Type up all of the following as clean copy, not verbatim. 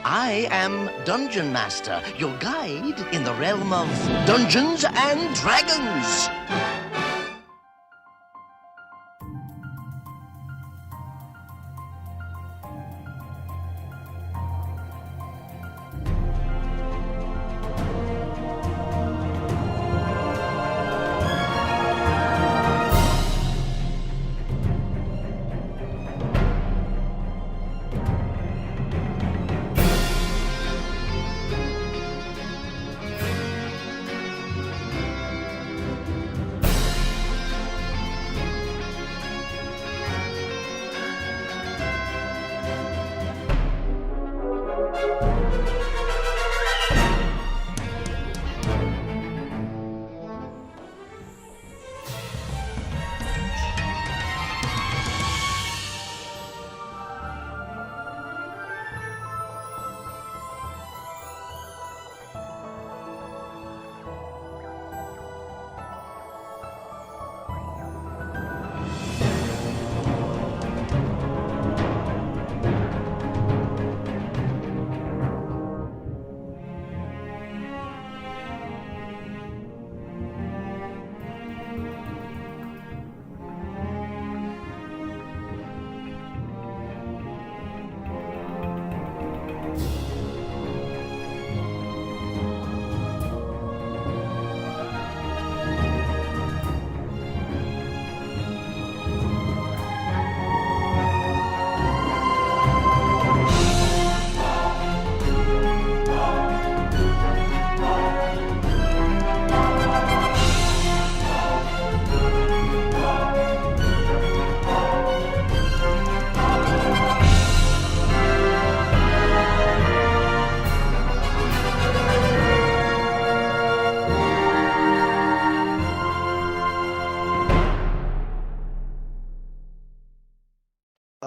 I am Dungeon Master, your guide in the realm of Dungeons and Dragons.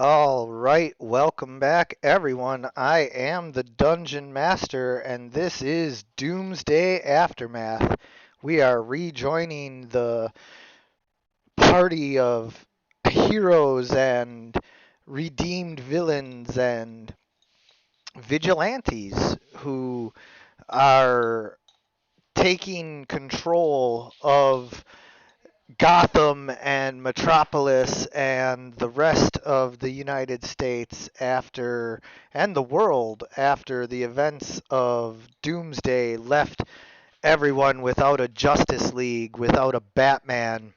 All right, welcome back, everyone. I am the Dungeon Master, and this is Doomsday Aftermath. We are rejoining the party of heroes and redeemed villains and vigilantes who are taking control of Gotham and Metropolis and the rest of the United States after, and the world after the events of Doomsday left everyone without a Justice League, without a Batman,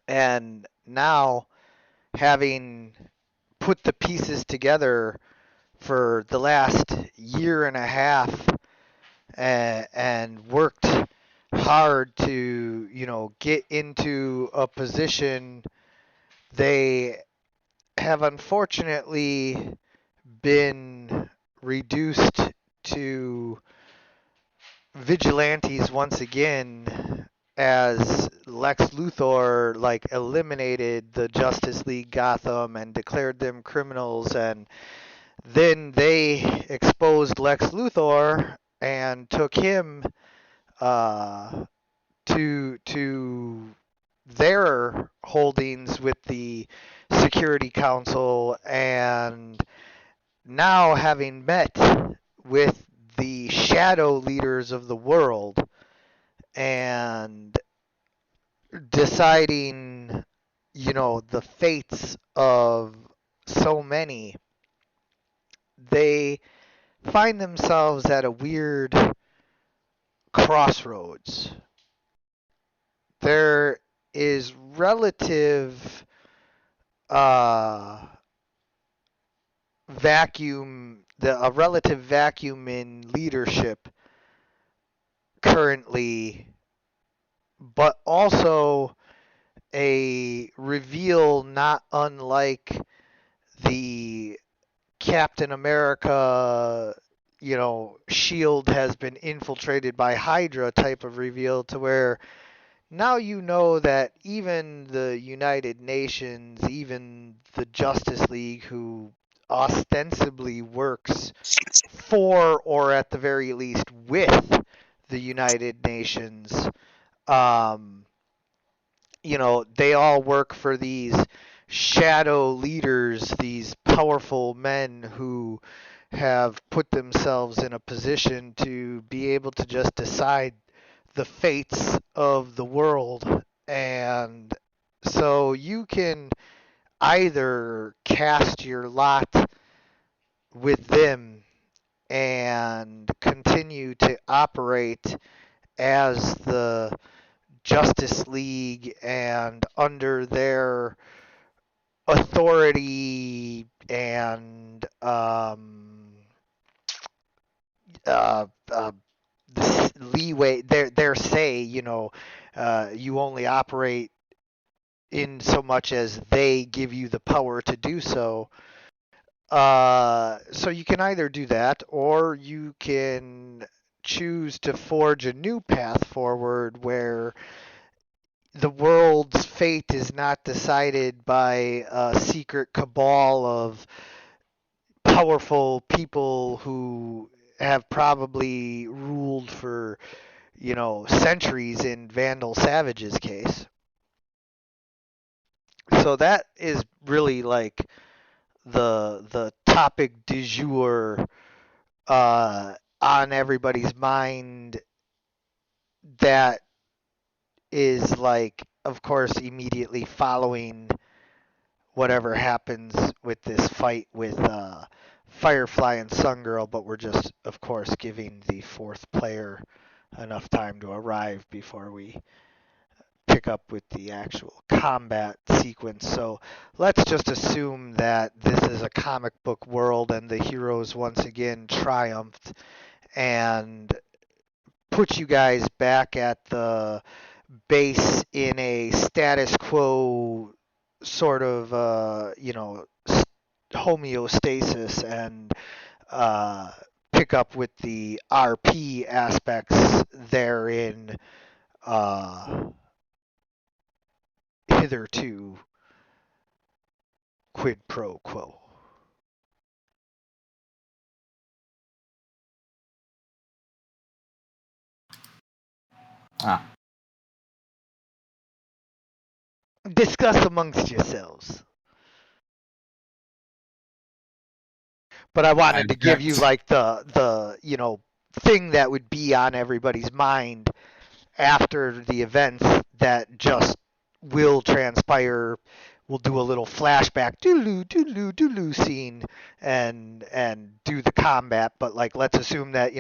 and now having put the pieces together for the last year and a half and worked hard to, get into a position. They have unfortunately been reduced to vigilantes once again as Lex Luthor eliminated the Justice League Gotham and declared them criminals, and then they exposed Lex Luthor and took him uh, to their holdings with the Security Council, and now having met with the shadow leaders of the world and deciding, the fates of so many, they find themselves at a weird crossroads. There is uh, a relative vacuum in leadership currently, but also a reveal not unlike the Captain America, shield has been infiltrated by Hydra type of reveal, to where now you know that even the United Nations, even the Justice League, who ostensibly works for, or at the very least with, the United Nations, um, they all work for these shadow leaders, these powerful men who have put themselves in a position to be able to just decide the fates of the world. And so you can either cast your lot with them and continue to operate as the Justice League and under their authority and uh, uh, leeway, their say, you only operate in so much as they give you the power to do so. So you can either do that, or you can choose to forge a new path forward where the world's fate is not decided by a secret cabal of powerful people who have probably ruled for, centuries in Vandal Savage's case. So that is really like the topic du jour on everybody's mind, that is like, of course, immediately following whatever happens with this fight with Firefly and Sungirl, but we're just, of course, giving the fourth player enough time to arrive before we pick up with the actual combat sequence. So let's just assume that this is a comic book world and the heroes once again triumphed and put you guys back at the base in a status quo sort of, homeostasis, and pick up with the RP aspects therein, hitherto quid pro quo. Ah, Discuss amongst yourselves. But I I wanted to give you object. like the thing that would be on everybody's mind after the events that just will transpire. We'll do a little flashback, doodaloo, doodaloo, doodaloo scene, and do the combat. But like, let's assume that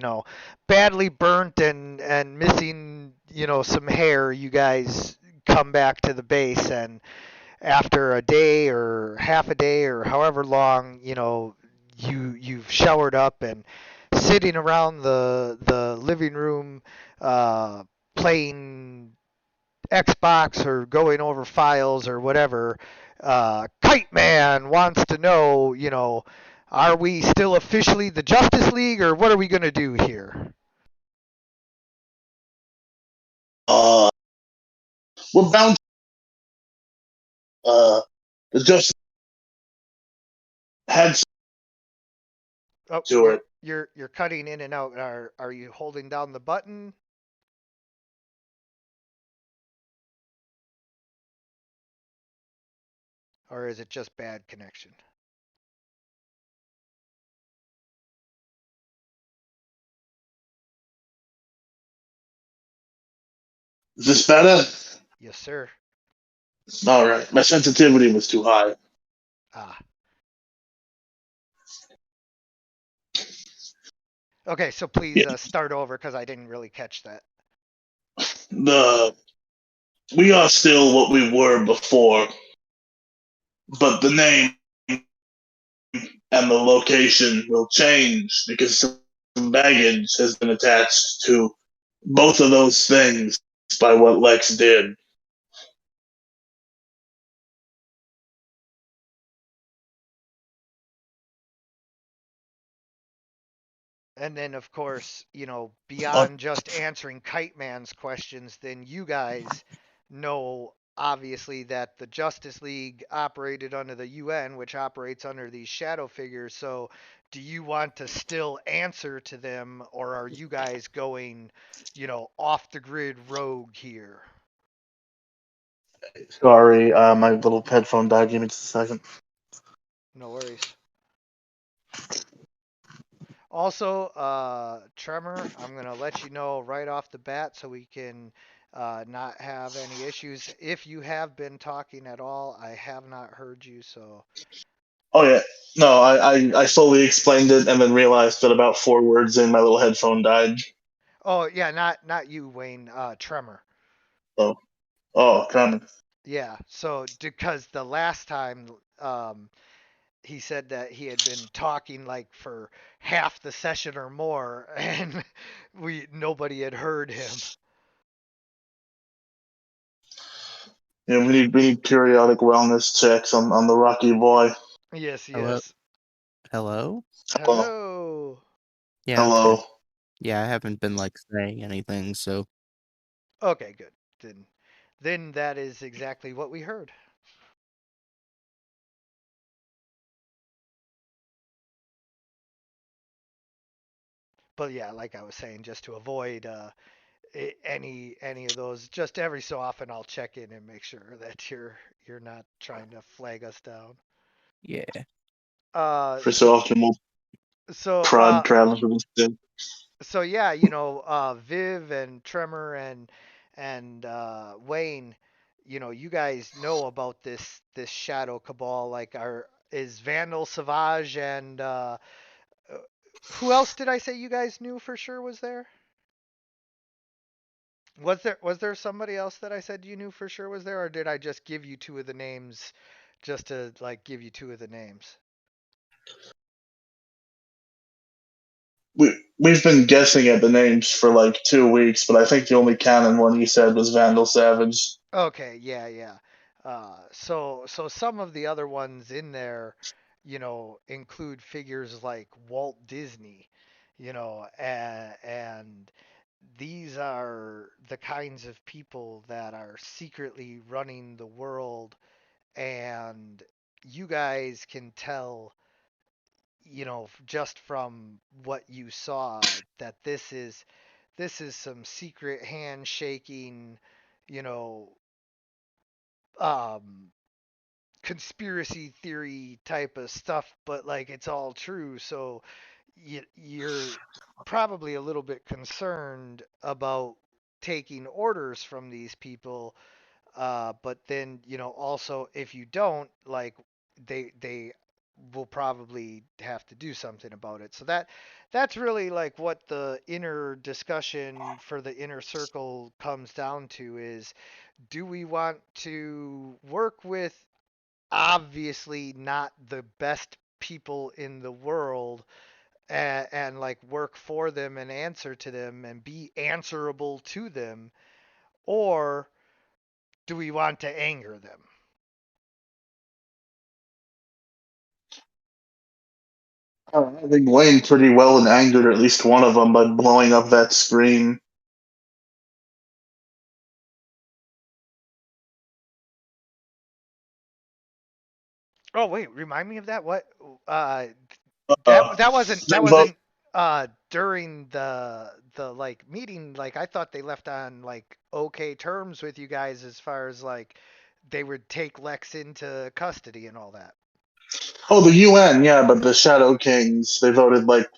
badly burnt and missing some hair, you guys come back to the base, and after a day or half a day or however long, you've showered up and sitting around the living room, playing Xbox or going over files or whatever. Kite Man wants to know, are we still officially the Justice League, or what are we going to do here? We're bound. The Justice had Oh, to it. you're cutting in and out. Are you holding down the button? Or is it just bad connection? Is this better? Yes, sir. All right. My sensitivity was too high. Ah. Okay, so please Yeah. start over because I didn't really catch that. We are still what we were before, but the name and the location will change because some baggage has been attached to both of those things by what Lex did. And then, of course, Uh, beyond just answering Kite Man's questions, then you guys know obviously that the Justice League operated under the UN, which operates under these shadow figures. So, do you want to still answer to them, or are you guys going, off the grid rogue here? Sorry, my little headphone died. Give me just a second. No worries. Also, Tremor, I'm gonna let you know right off the bat so we can not have any issues. If you have been talking at all, I have not heard you, so. Oh yeah. No, I fully explained it and then realized that about 4 words in, my little headphone died. Oh yeah, not you, Wayne. Tremor. So, oh, come. Yeah. So because the last time he said that he had been talking like for half the session or more, and nobody had heard him. Yeah, we need periodic wellness checks on the Rocky boy. Yes, Hello? yes. Hello? Hello. Hello. Yeah, okay. Hello. Yeah, I haven't been like saying anything, so Okay, good. Then that is exactly what we heard. But yeah, like I was saying, just to avoid any of those, just every so often I'll check in and make sure that you're not trying to flag us down. yeah. Uh, For so so often we'll so prod Travis with this. so yeah, Viv and Tremor and Wayne, you guys know about this Shadow Cabal. Like, is Vandal Savage and uh, who else did I say you guys knew for sure was there? Was there somebody else that I said you knew for sure was there, or did I just give you two of the names, just to like give you two of the names? We've been guessing at the names for like 2 weeks, but I think the only canon one you said was Vandal Savage. Okay, yeah, yeah. So some of the other ones in there, include figures like Walt Disney, and these are the kinds of people that are secretly running the world, and you guys can tell, just from what you saw, that this is some secret handshaking, you know, um conspiracy theory type of stuff, but like it's all true. So you're probably a little bit concerned about taking orders from these people. But then, also if you don't, like, they will probably have to do something about it. So that's really like what the inner discussion for the inner circle comes down to is, do we want to work with obviously not the best people in the world, and like work for them and answer to them and be answerable to them, or do we want to anger them? I think Wayne pretty well and angered at least one of them by blowing up that screen. Oh wait, remind me of that. What? Uh, that Uh, that wasn't they that vote. wasn't during the like meeting. Like, I thought they left on like okay terms with you guys as far as like they would take Lex into custody and all that. Oh, the UN, yeah, but the Shadow Kings, they voted like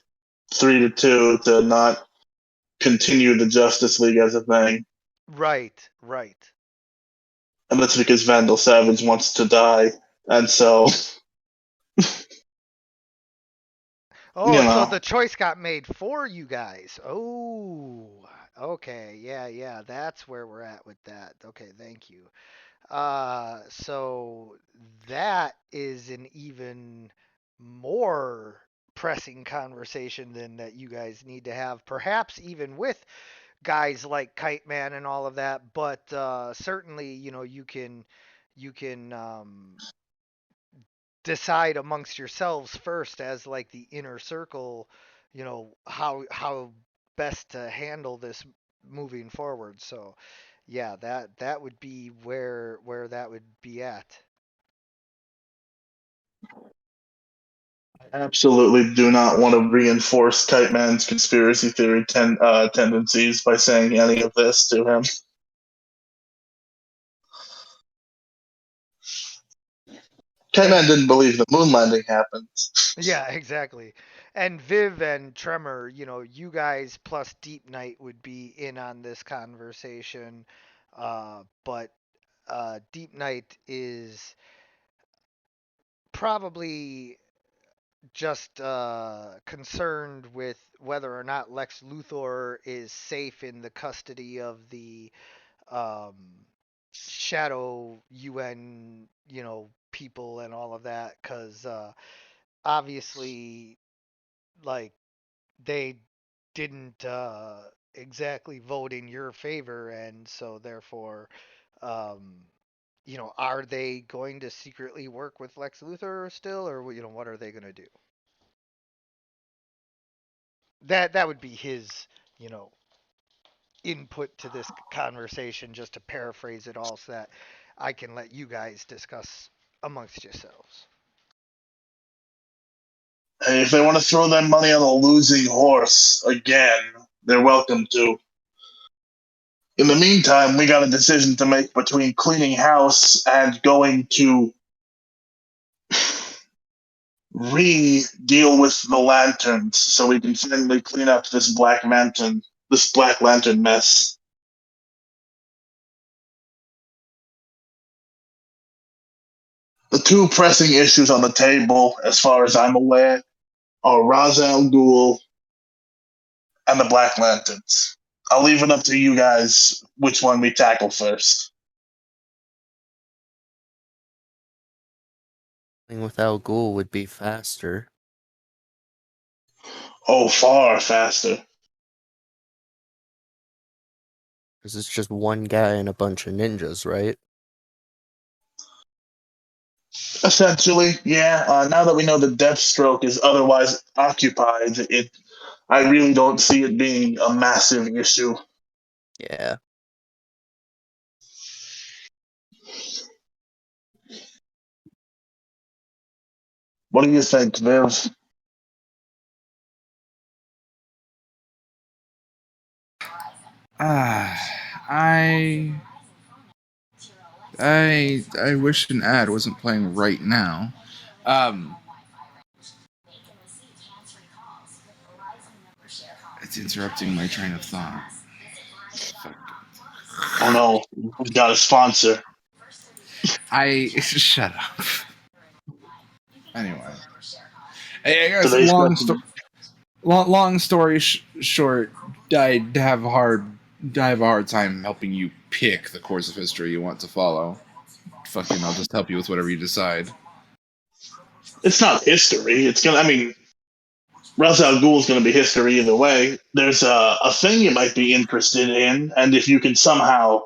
3-2 to not continue the Justice League as a thing. Right, right. And that's because Vandal Savage wants to die. And so, you Oh, so know, the choice got made for you guys. Oh, okay. Yeah, yeah. That's where we're at with that. Okay, thank you. So that is an even more pressing conversation than that you guys need to have, perhaps even with guys like Kite Man and all of that. But certainly, you can decide amongst yourselves first as like the inner circle, how best to handle this moving forward. So yeah, that would be where that would be at. I absolutely do not want to reinforce Kite Man's conspiracy theory tendencies by saying any of this to him. Kite Man didn't believe the moon landing happened. Yeah, exactly. And Viv and Tremor, you guys plus Deep Knight would be in on this conversation, but Deep Knight is probably just concerned with whether or not Lex Luthor is safe in the custody of the um, shadow UN, people and all of that, because obviously, like, they didn't exactly vote in your favor, and so therefore, um, are they going to secretly work with Lex Luthor still, or what are they going to do? That would be his, you know, input to this conversation, just to paraphrase it all, so that I can let you guys discuss amongst yourselves. Hey, if they want to throw their money on a losing horse again, they're welcome to. In the meantime, we got a decision to make between cleaning house and going to re-deal with the lanterns so we can finally clean up this Black Lantern mess. The two pressing issues on the table, as far as I'm aware, are Ra's al Ghul and the Black Lanterns. I'll leave it up to you guys which one we tackle first. Thing with Al Ghul would be faster. Oh, far faster. Because it's just one guy and a bunch of ninjas, right? Essentially, yeah. Now that we know that Deathstroke is otherwise occupied, I really don't see it being a massive issue. Yeah. What do you think, Viv? I wish an ad wasn't playing right now. It's interrupting my train of thought. Fuck. Oh no, we've got a sponsor. Shut up. Anyway, I guess Today's question. long story short, I'd have a hard time helping you pick the course of history you want to follow. Fucking, I'll just help you with whatever you decide. It's not history. Ra's al Ghul is going to be history either way. There's a thing you might be interested in, and if you can somehow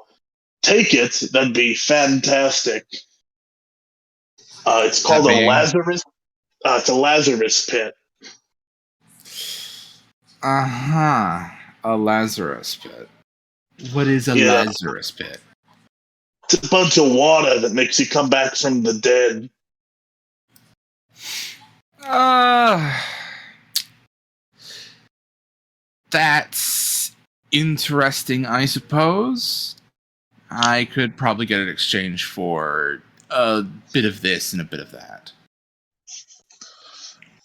take it, that'd be fantastic. It's called That a being, Lazarus. It's a Lazarus pit. a Lazarus pit. What is a Yeah, Lazarus pit? it's a bunch of water that makes you come back from the dead. That's interesting, I suppose. I could probably get an exchange for a bit of this and a bit of that.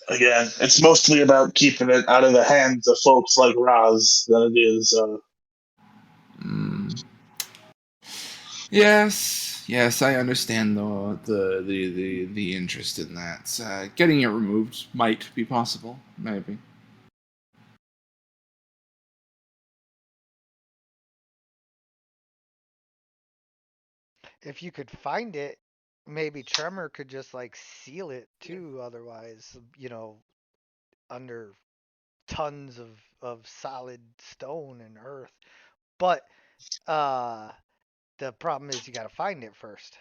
Again, it's mostly about keeping it out of the hands of folks like Raz than it is. Yes, I understand the interest in that. Getting it removed might be possible, maybe. If you could find it, maybe Tremor could just like seal it too. Otherwise, under tons of solid stone and earth. But the problem is you got to find it first.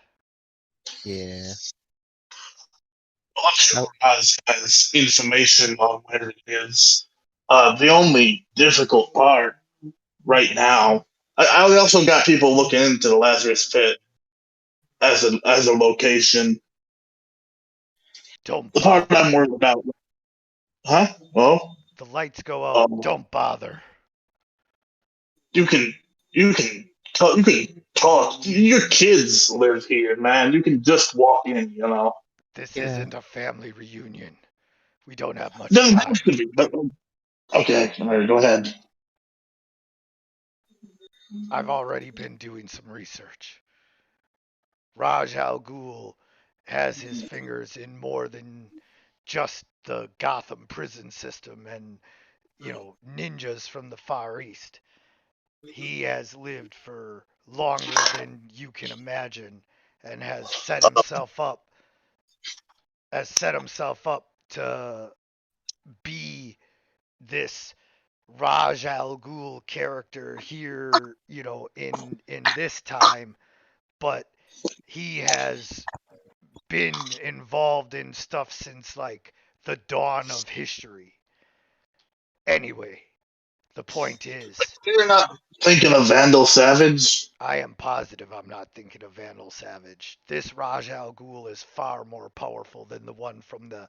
Yeah. I'm sure Raz has information on where it is. The only difficult part right now, I also got people looking into the Lazarus Pit as a location. Don't The part bother. I'm worried about, huh? Well, The lights go out. Don't bother. you can you can you can talk. Your kids live here, man. You can just walk in. This isn't a family reunion. We don't have much Doesn't time. have to be, but okay. All right, go ahead. I've already been doing some research. Raj Al Ghul has his fingers in more than just the Gotham prison system and, ninjas from the Far East. He has lived for longer than you can imagine and has set himself up to be this Raj Al Ghul character here, in this time, but he has been involved in stuff since like the dawn of history. Anyway, the point is, You're not thinking of Vandal Savage? I am positive I'm not thinking of Vandal Savage. This Raj Al Ghul is far more powerful than the one from the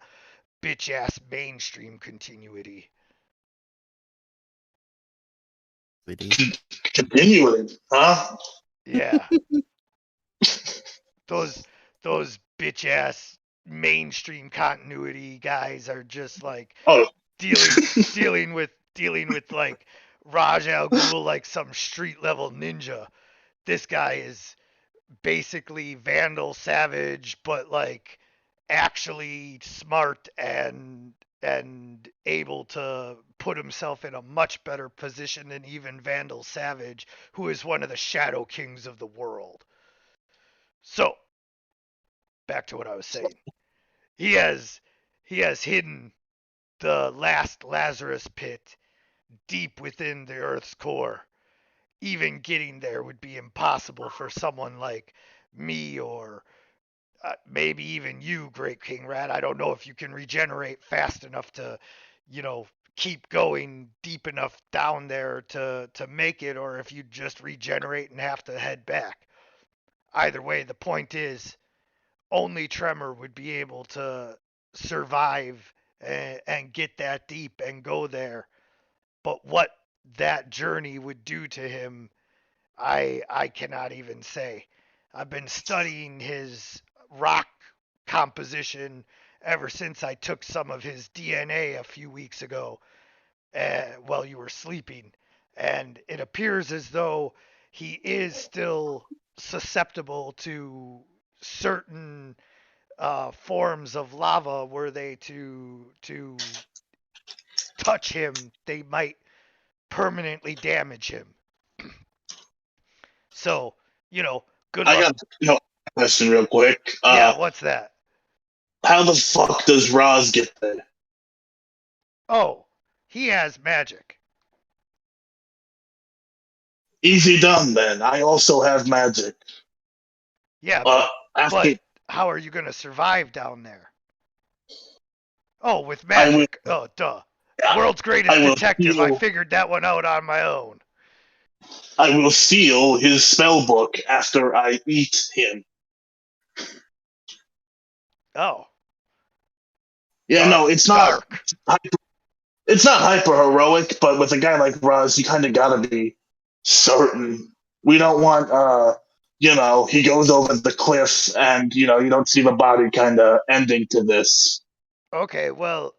bitch ass mainstream continuity. Continuing, huh? Yeah, those those bitch ass mainstream continuity guys are just like Oh, dealing with like Raj Al Ghul like some street level ninja. This guy is basically Vandal Savage, but like actually smart and able to put himself in a much better position than even Vandal Savage, who is one of the Shadow Kings of the world. So, back to what I was saying. He has he has hidden the last Lazarus pit deep within the Earth's core. Even getting there would be impossible for someone like me or maybe even you, Great King Rat. I don't know if you can regenerate fast enough to, you know, keep going deep enough down there to make it, or if you just regenerate and have to head back. Either way, the point is, only Tremor would be able to survive and get that deep and go there. But what that journey would do to him, I cannot even say. I've been studying his rock composition ever since I took some of his DNA a few weeks ago while you were sleeping, and it appears as though he is still susceptible to certain forms of lava. Were they to touch him, they might permanently damage him. So, good I luck. got a question real quick. Yeah, what's that? How the fuck does Roz get there? Oh, he has magic. Easy done then. I also have magic. Yeah, Uh, but after how are you going to survive down there? Oh, with I will, magic. Oh, duh. World's I greatest will detective. I steal, figured that one out on my own. I will steal his spell book after I eat him. Oh, Yeah, no, dark. it's not hyper heroic, but with a guy like Roz, you kind of gotta be certain. We don't want, he goes over the cliff and, you don't see the body kind of ending to this. Okay, well,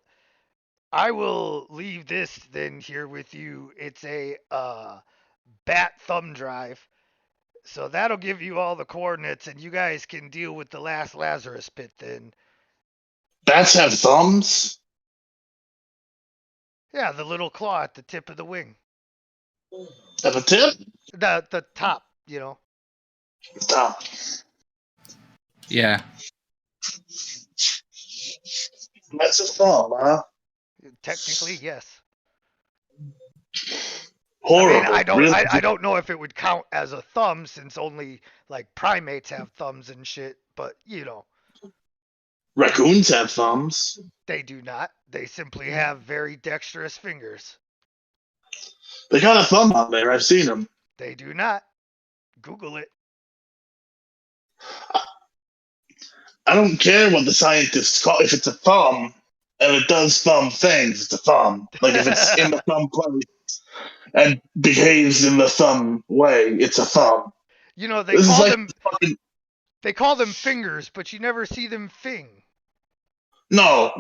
I will leave this then here with you. It's a bat thumb drive. So that'll give you all the coordinates, and you guys can deal with the last Lazarus pit then. Bats have thumbs? Yeah, the little claw at the tip of the wing. At the tip? The top, Oh. Yeah. That's a thumb, huh? Technically, yes. I mean, Horrible. Really? I don't know if it would count as a thumb since only like primates have thumbs and shit, but Raccoons have thumbs. they do not. They simply have very dexterous fingers. They got a thumb on there. I've seen them. They do not. Google it. I don't care what the scientists call. If it's a thumb and it does thumb things, it's a thumb. Like if it's in the thumb place and behaves in the thumb way, it's a thumb. They This is call like them fucking. they call them fingers, but you never see them fing. No.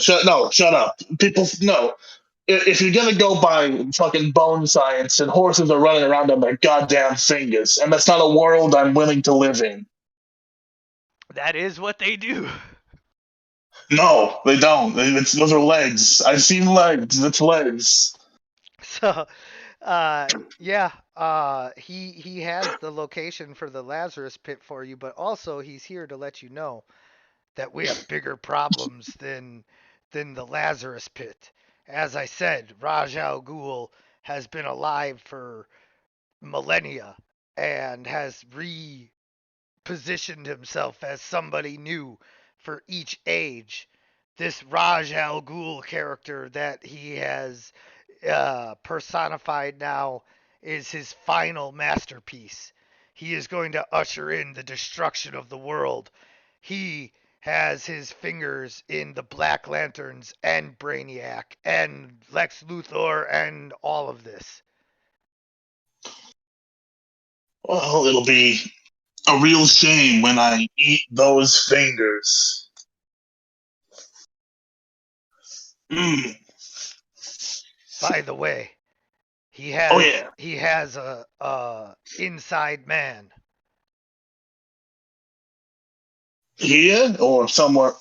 Shut up. People, no. If you're gonna go by fucking bone science, and horses are running around on their goddamn fingers, and that's not a world I'm willing to live in. That is what they do. No, they don't. Those are legs. I've seen legs. It's legs. So, yeah, he has the location for the Lazarus Pit for you, but also he's here to let you know that we have bigger problems than the Lazarus Pit. As I said, Raj Al Ghul has been alive for millennia and has repositioned himself as somebody new for each age. This Raj Al Ghul character that he has personified now is his final masterpiece. He is going to usher in the destruction of the world. He has his fingers in the Black Lanterns and Brainiac and Lex Luthor and all of this. Well, it'll be a real shame when I eat those fingers. Mm. By the way, he Oh has yeah. he has a inside man. Here or somewhere.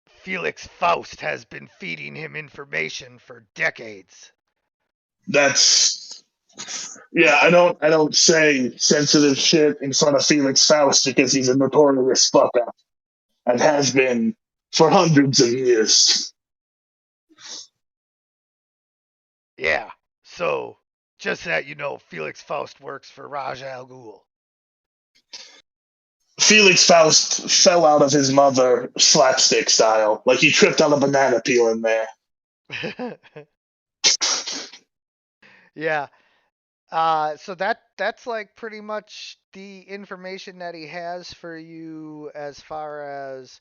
Felix Faust has been feeding him information for decades. That's yeah. I don't say sensitive shit in front of Felix Faust because he's a notorious fuck up and has been for hundreds of years. Yeah. So, just so that you know, Felix Faust works for Raj Al Ghul. Felix Faust fell out of his mother slapstick style, like he tripped on a banana peel in there. Yeah. So that's like pretty much the information that he has for you as far as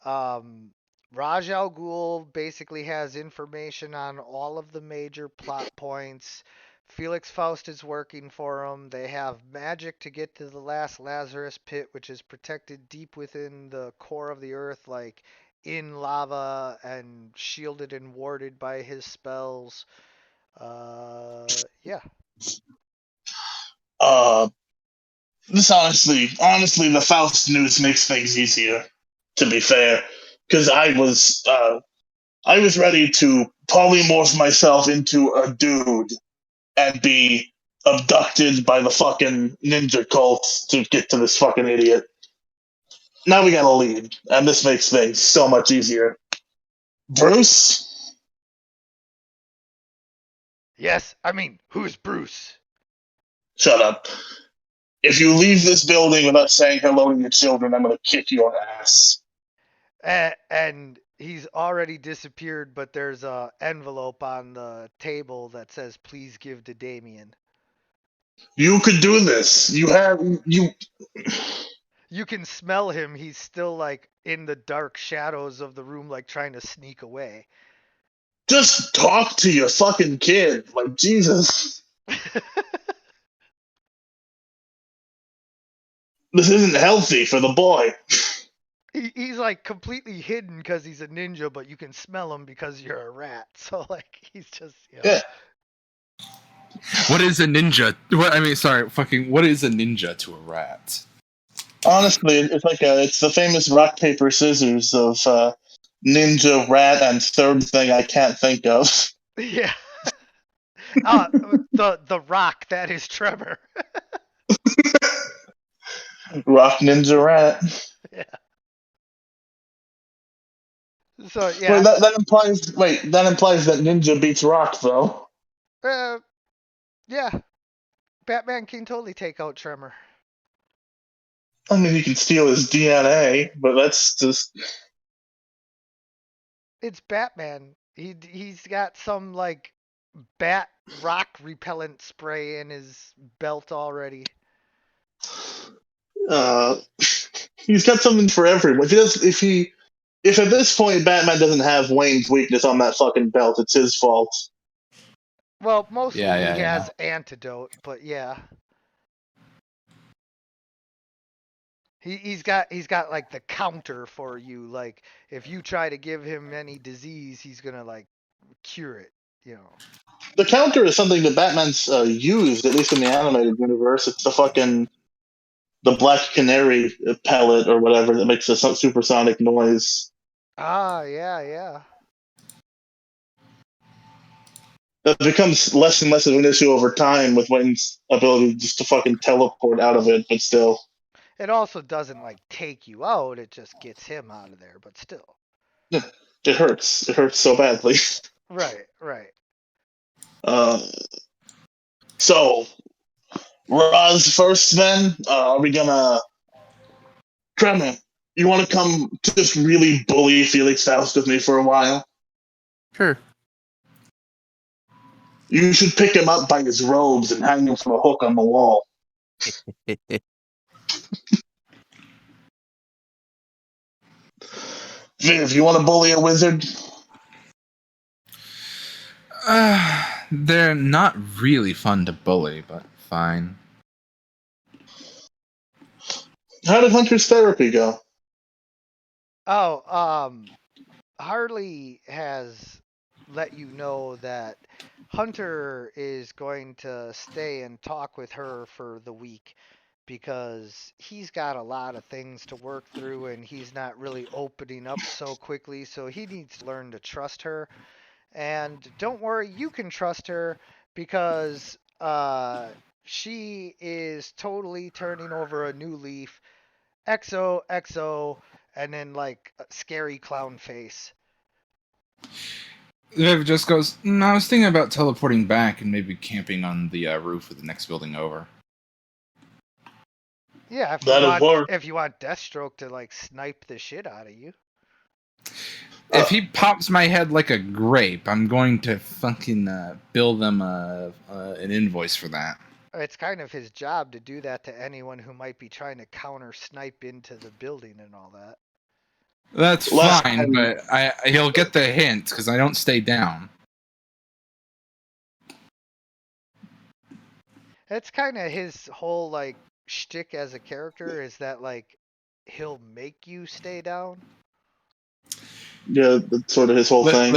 um, Raj Al Ghul basically has information on all of the major plot points. Felix Faust is working for him. They have magic to get to the last Lazarus pit, which is protected deep within the core of the earth, like in lava and shielded and warded by his spells. Yeah. Uh, this honestly, the Faust news makes things easier. To be fair, because I was ready to polymorph myself into a dude and be abducted by the fucking ninja cult to get to this fucking idiot. Now we gotta leave, and this makes things so much easier. Bruce? Yes, I mean, who's Bruce? Shut up. If you leave this building without saying hello to your children, I'm gonna kick your ass. And he's already disappeared, but there's a envelope on the table that says please give to Damien. You could do this. You You can smell him. He's still like in the dark shadows of the room, like trying to sneak away. just talk to your fucking kid. Like Jesus. This isn't healthy for the boy. He's like completely hidden because he's a ninja, but you can smell him because you're a rat. So like he's just Yeah. What is a ninja? What is a ninja to a rat? Honestly, it's the famous rock paper scissors of ninja, rat, and third thing I can't think of. Yeah. The rock that is Trevor. Rock ninja rat. Yeah. So yeah. That implies that ninja beats rock though. Yeah. Batman can totally take out Tremor. I mean, he can steal his DNA, but that's just It's Batman. He's got some like bat rock repellent spray in his belt already. uh, he's got something for everyone. If at this point Batman doesn't have Wayne's weakness on that fucking belt, it's his fault. Well, mostly Yeah. he has antidote, but yeah. He's got like the counter for you. Like if you try to give him any disease, he's gonna like cure it. You know. The counter is something that Batman's used, at least in the animated universe. It's the Black Canary pellet or whatever that makes a supersonic noise. Ah, yeah. That becomes less and less of an issue over time with Wayne's ability just to fucking teleport out of it, but still. It also doesn't like take you out. It just gets him out of there. But still. Yeah, it hurts. It hurts so badly. Right. Uh, so, Roz first then? Are we gonna... Tremor, you want to come just really bully Felix Faust with me for a while? Sure. You should pick him up by his robes and hang him from a hook on the wall. Viv, you want to bully a wizard? They're not really fun to bully, but fine. How did Hunter's therapy go? Oh, Harley has let you know that Hunter is going to stay and talk with her for the week because he's got a lot of things to work through and he's not really opening up so quickly, so he needs to learn to trust her. And don't worry, you can trust her because she is totally turning over a new leaf. XOXO, and then like a scary clown face. Viv just goes, I was thinking about teleporting back and maybe camping on the roof of the next building over. Yeah, if you want Deathstroke to like snipe the shit out of you. If he pops my head like a grape, I'm going to fucking bill them an invoice for that. It's kind of his job to do that to anyone who might be trying to counter snipe into the building and all that. That's fine, but he'll get the hint because I don't stay down. It's kind of his whole like shtick as a character is that like he'll make you stay down. Yeah, that's sort of his whole thing.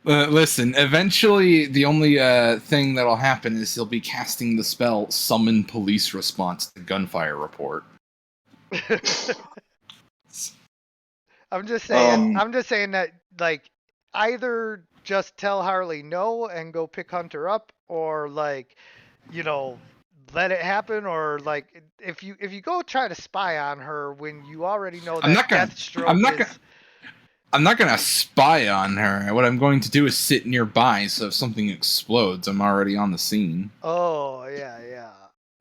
Listen, eventually the only thing that'll happen is he'll be casting the spell Summon Police Response to Gunfire Report. I'm just saying that like either just tell Harley no and go pick Hunter up, or like, you know, let it happen, or like if you go try to spy on her when you already know that Deathstroke is. I'm not gonna spy on her. What I'm going to do is sit nearby, so if something explodes, I'm already on the scene. Oh yeah.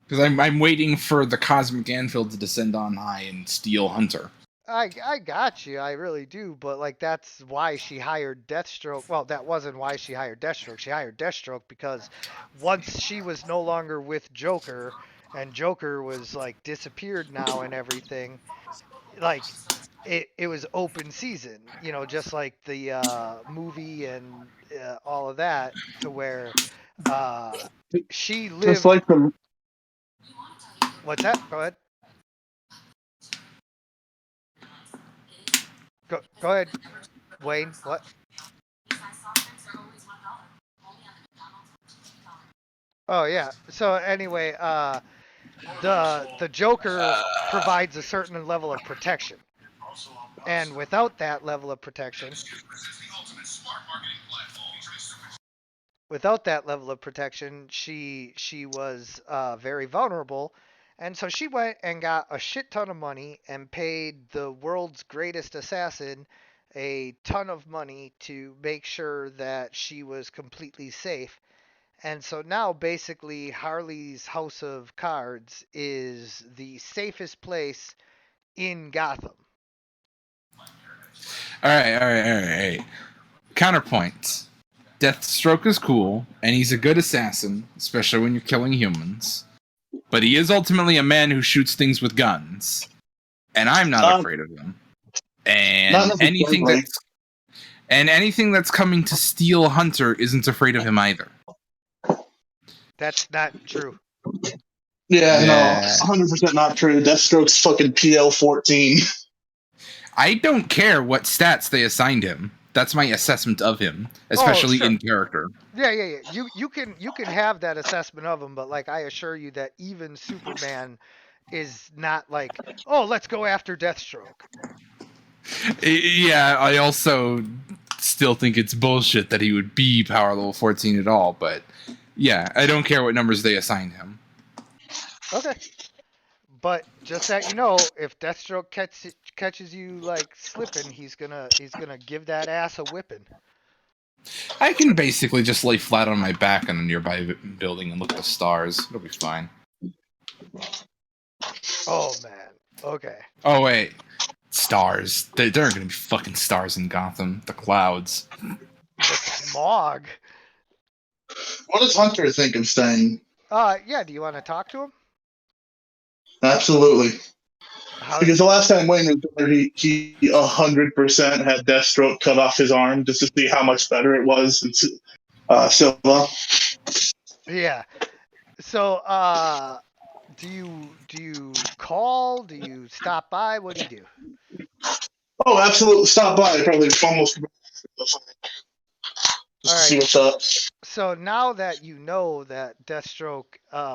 Because I'm waiting for the cosmic anvil to descend on high and steal Hunter. I got you, I really do, but like that's why she hired Deathstroke. Well, that wasn't why she hired Deathstroke. She hired Deathstroke because once she was no longer with Joker, and Joker was like disappeared now and everything, like it was open season, you know, just like the movie and all of that, to where she lived. Just like the. What's that? Go ahead. Go ahead, Wayne. What? Oh yeah. So anyway, the Joker provides a certain level of protection, and without that level of protection, she was very vulnerable. And so she went and got a shit ton of money and paid the world's greatest assassin a ton of money to make sure that she was completely safe. And so now basically Harley's House of Cards is the safest place in Gotham. All right. Counterpoint. Deathstroke is cool, and he's a good assassin, especially when you're killing humans. But he is ultimately a man who shoots things with guns. And I'm not afraid of him. And anything that's coming to steal Hunter isn't afraid of him either. That's not true. Yeah, no, Yeah. 100% not true. Deathstroke's fucking PL-14. I don't care what stats they assigned him. That's my assessment of him, especially sure. in character. Yeah. You can have that assessment of him, but like I assure you that even Superman is not like, oh, let's go after Deathstroke. Yeah, I also still think it's bullshit that he would be power level 14 at all, but yeah, I don't care what numbers they assigned him. Okay. But just that you know, if Deathstroke catches you like slipping, he's gonna give that ass a whipping. I can basically just lay flat on my back in a nearby building and look at the stars. It'll be fine. Oh man. Okay. Oh, wait. Stars. There aren't going to be fucking stars in Gotham. The clouds. The smog. What does Hunter think of staying? Yeah. Do you want to talk to him? Absolutely. How? Because the last time Wayne was there, he 100% had Deathstroke cut off his arm just to see how much better it was than Silva. Yeah. So, do you call? Do you stop by? What do you do? Oh, absolutely. Stop by. Probably almost just All to right. see what's up. So now that you know that Deathstroke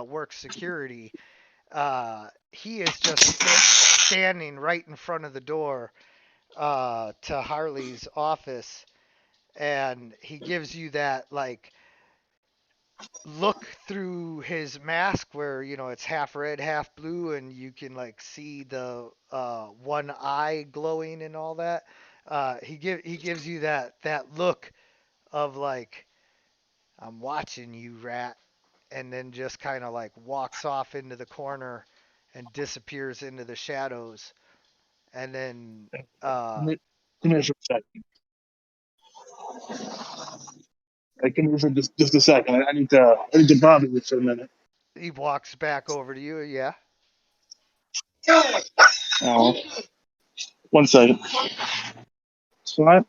works security, he is just standing right in front of the door to Harley's office, and he gives you that like look through his mask where it's half red, half blue, and you can like see the one eye glowing and all that. He gives you that look of like, I'm watching you, rat, and then just kind of like walks off into the corner and disappears into the shadows, and then Come here for a second. Come here for just a second. I need to bother you for a minute. he walks back over to you. Yeah. Oh, one second. What?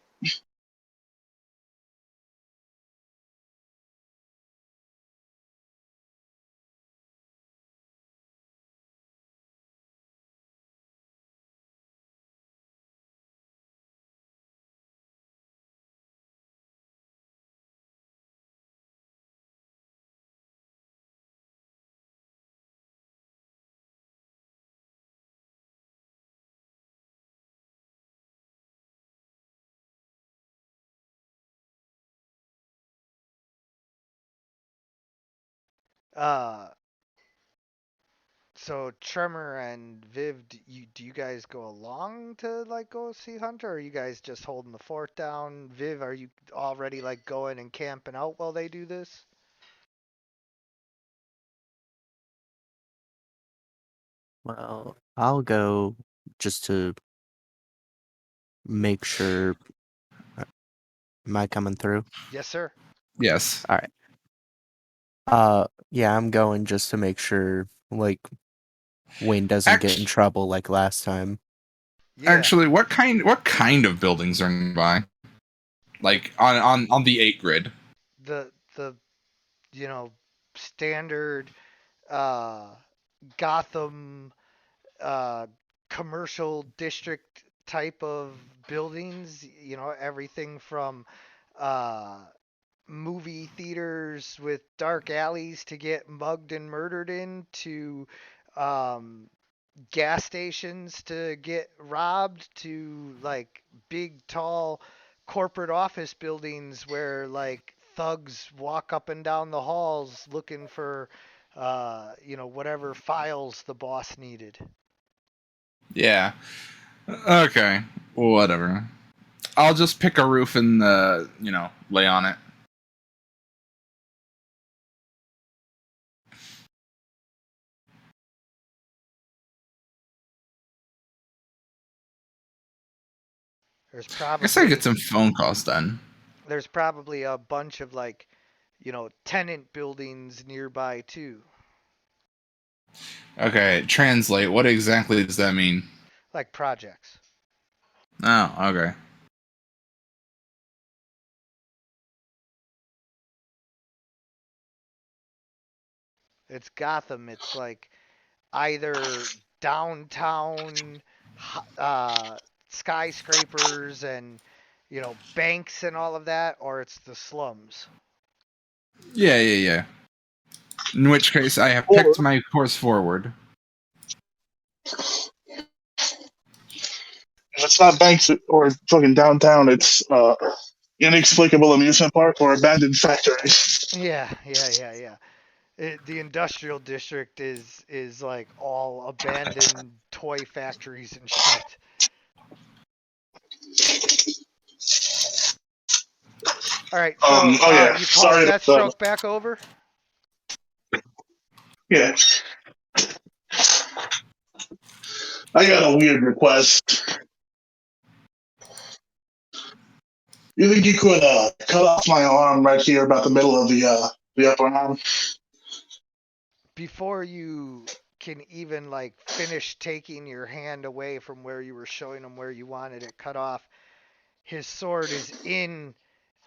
Uh, So Tremor and Viv, do you guys go along to like go see Hunter, or are you guys just holding the fort down? Viv, are you already like going and camping out while they do this? Well, I'll go just to make sure. uh, Am I coming through? Yes, sir. Yes. All right. Yeah, I'm going just to make sure, like, Wayne doesn't get in Actually, trouble like last time. Yeah. what kind of buildings are nearby? Like on the 8 grid. The standard uh Gotham uh commercial district type of buildings, everything from uh movie theaters with dark alleys to get mugged and murdered in to um, gas stations to get robbed to like big tall corporate office buildings where like thugs walk up and down the halls looking for whatever files the boss needed. Yeah. Okay. Whatever. I'll just pick a roof and lay on it. There's I guess I get probably some phone calls then. there's probably a bunch of like tenant buildings nearby too, Okay, translate. What exactly does that mean? like projects. Oh, okay. It's Gotham. It's like either downtown skyscrapers and banks and all of that, or it's the slums. Yeah. In which case, I have Or picked my course forward. if it's not banks or fucking downtown, it's inexplicable amusement park or abandoned factories. Yeah. The industrial district is like all abandoned toy factories and shit. All right, so Oh yeah, you called sorry. Deathstroke back over? Yeah, I got a weird request. You think you could cut off my arm right here, about the middle of the upper arm? Before you can even like finish taking your hand away from where you were showing him where you wanted it cut off, his sword is in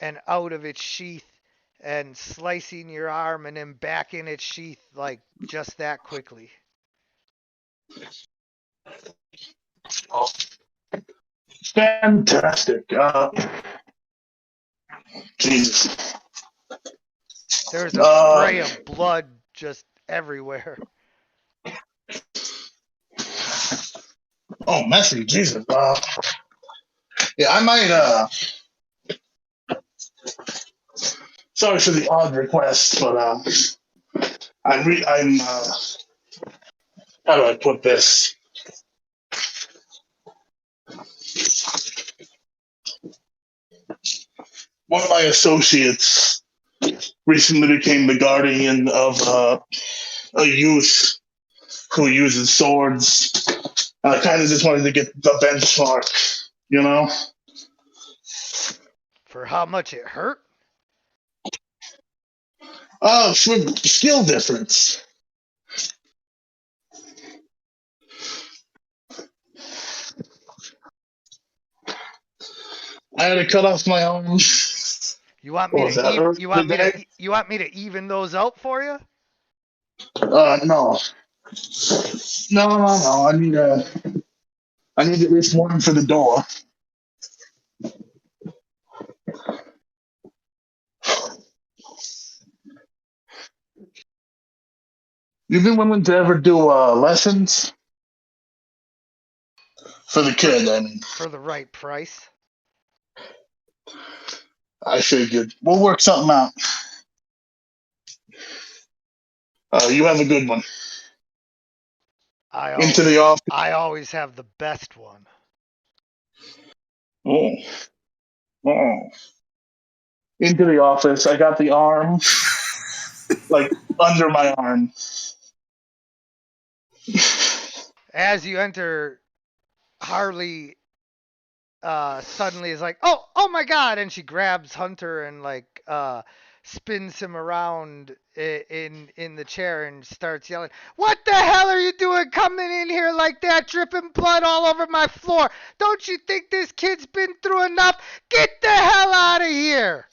and out of its sheath and slicing your arm and then back in its sheath like just that quickly. Oh, fantastic. Jesus. There's a spray of blood just everywhere. Oh, messy. Jesus. Yeah, I might. Sorry for the odd request, but I'm. How do I put this? One of my associates recently became the guardian of a youth who uses swords. I kind of just wanted to get the benchmark, you know? For how much it hurt? For skill difference. I had to cut off my arm. You want me What was to that? you want me to even those out for you? No. No. I need at least one for the door. You been willing to ever do lessons for the kid? I mean, For the right price. I figured we'll work something out. You have a good one. Into the office. I always have the best one. Oh. Into the office. I got the arm, like under my arm. As you enter, Harley suddenly is like, oh my god, and she grabs Hunter and like spins him around in the chair and starts yelling, "What the hell are you doing coming in here like that, dripping blood all over my floor? Don't you think this kid's been through enough? Get the hell out of here!"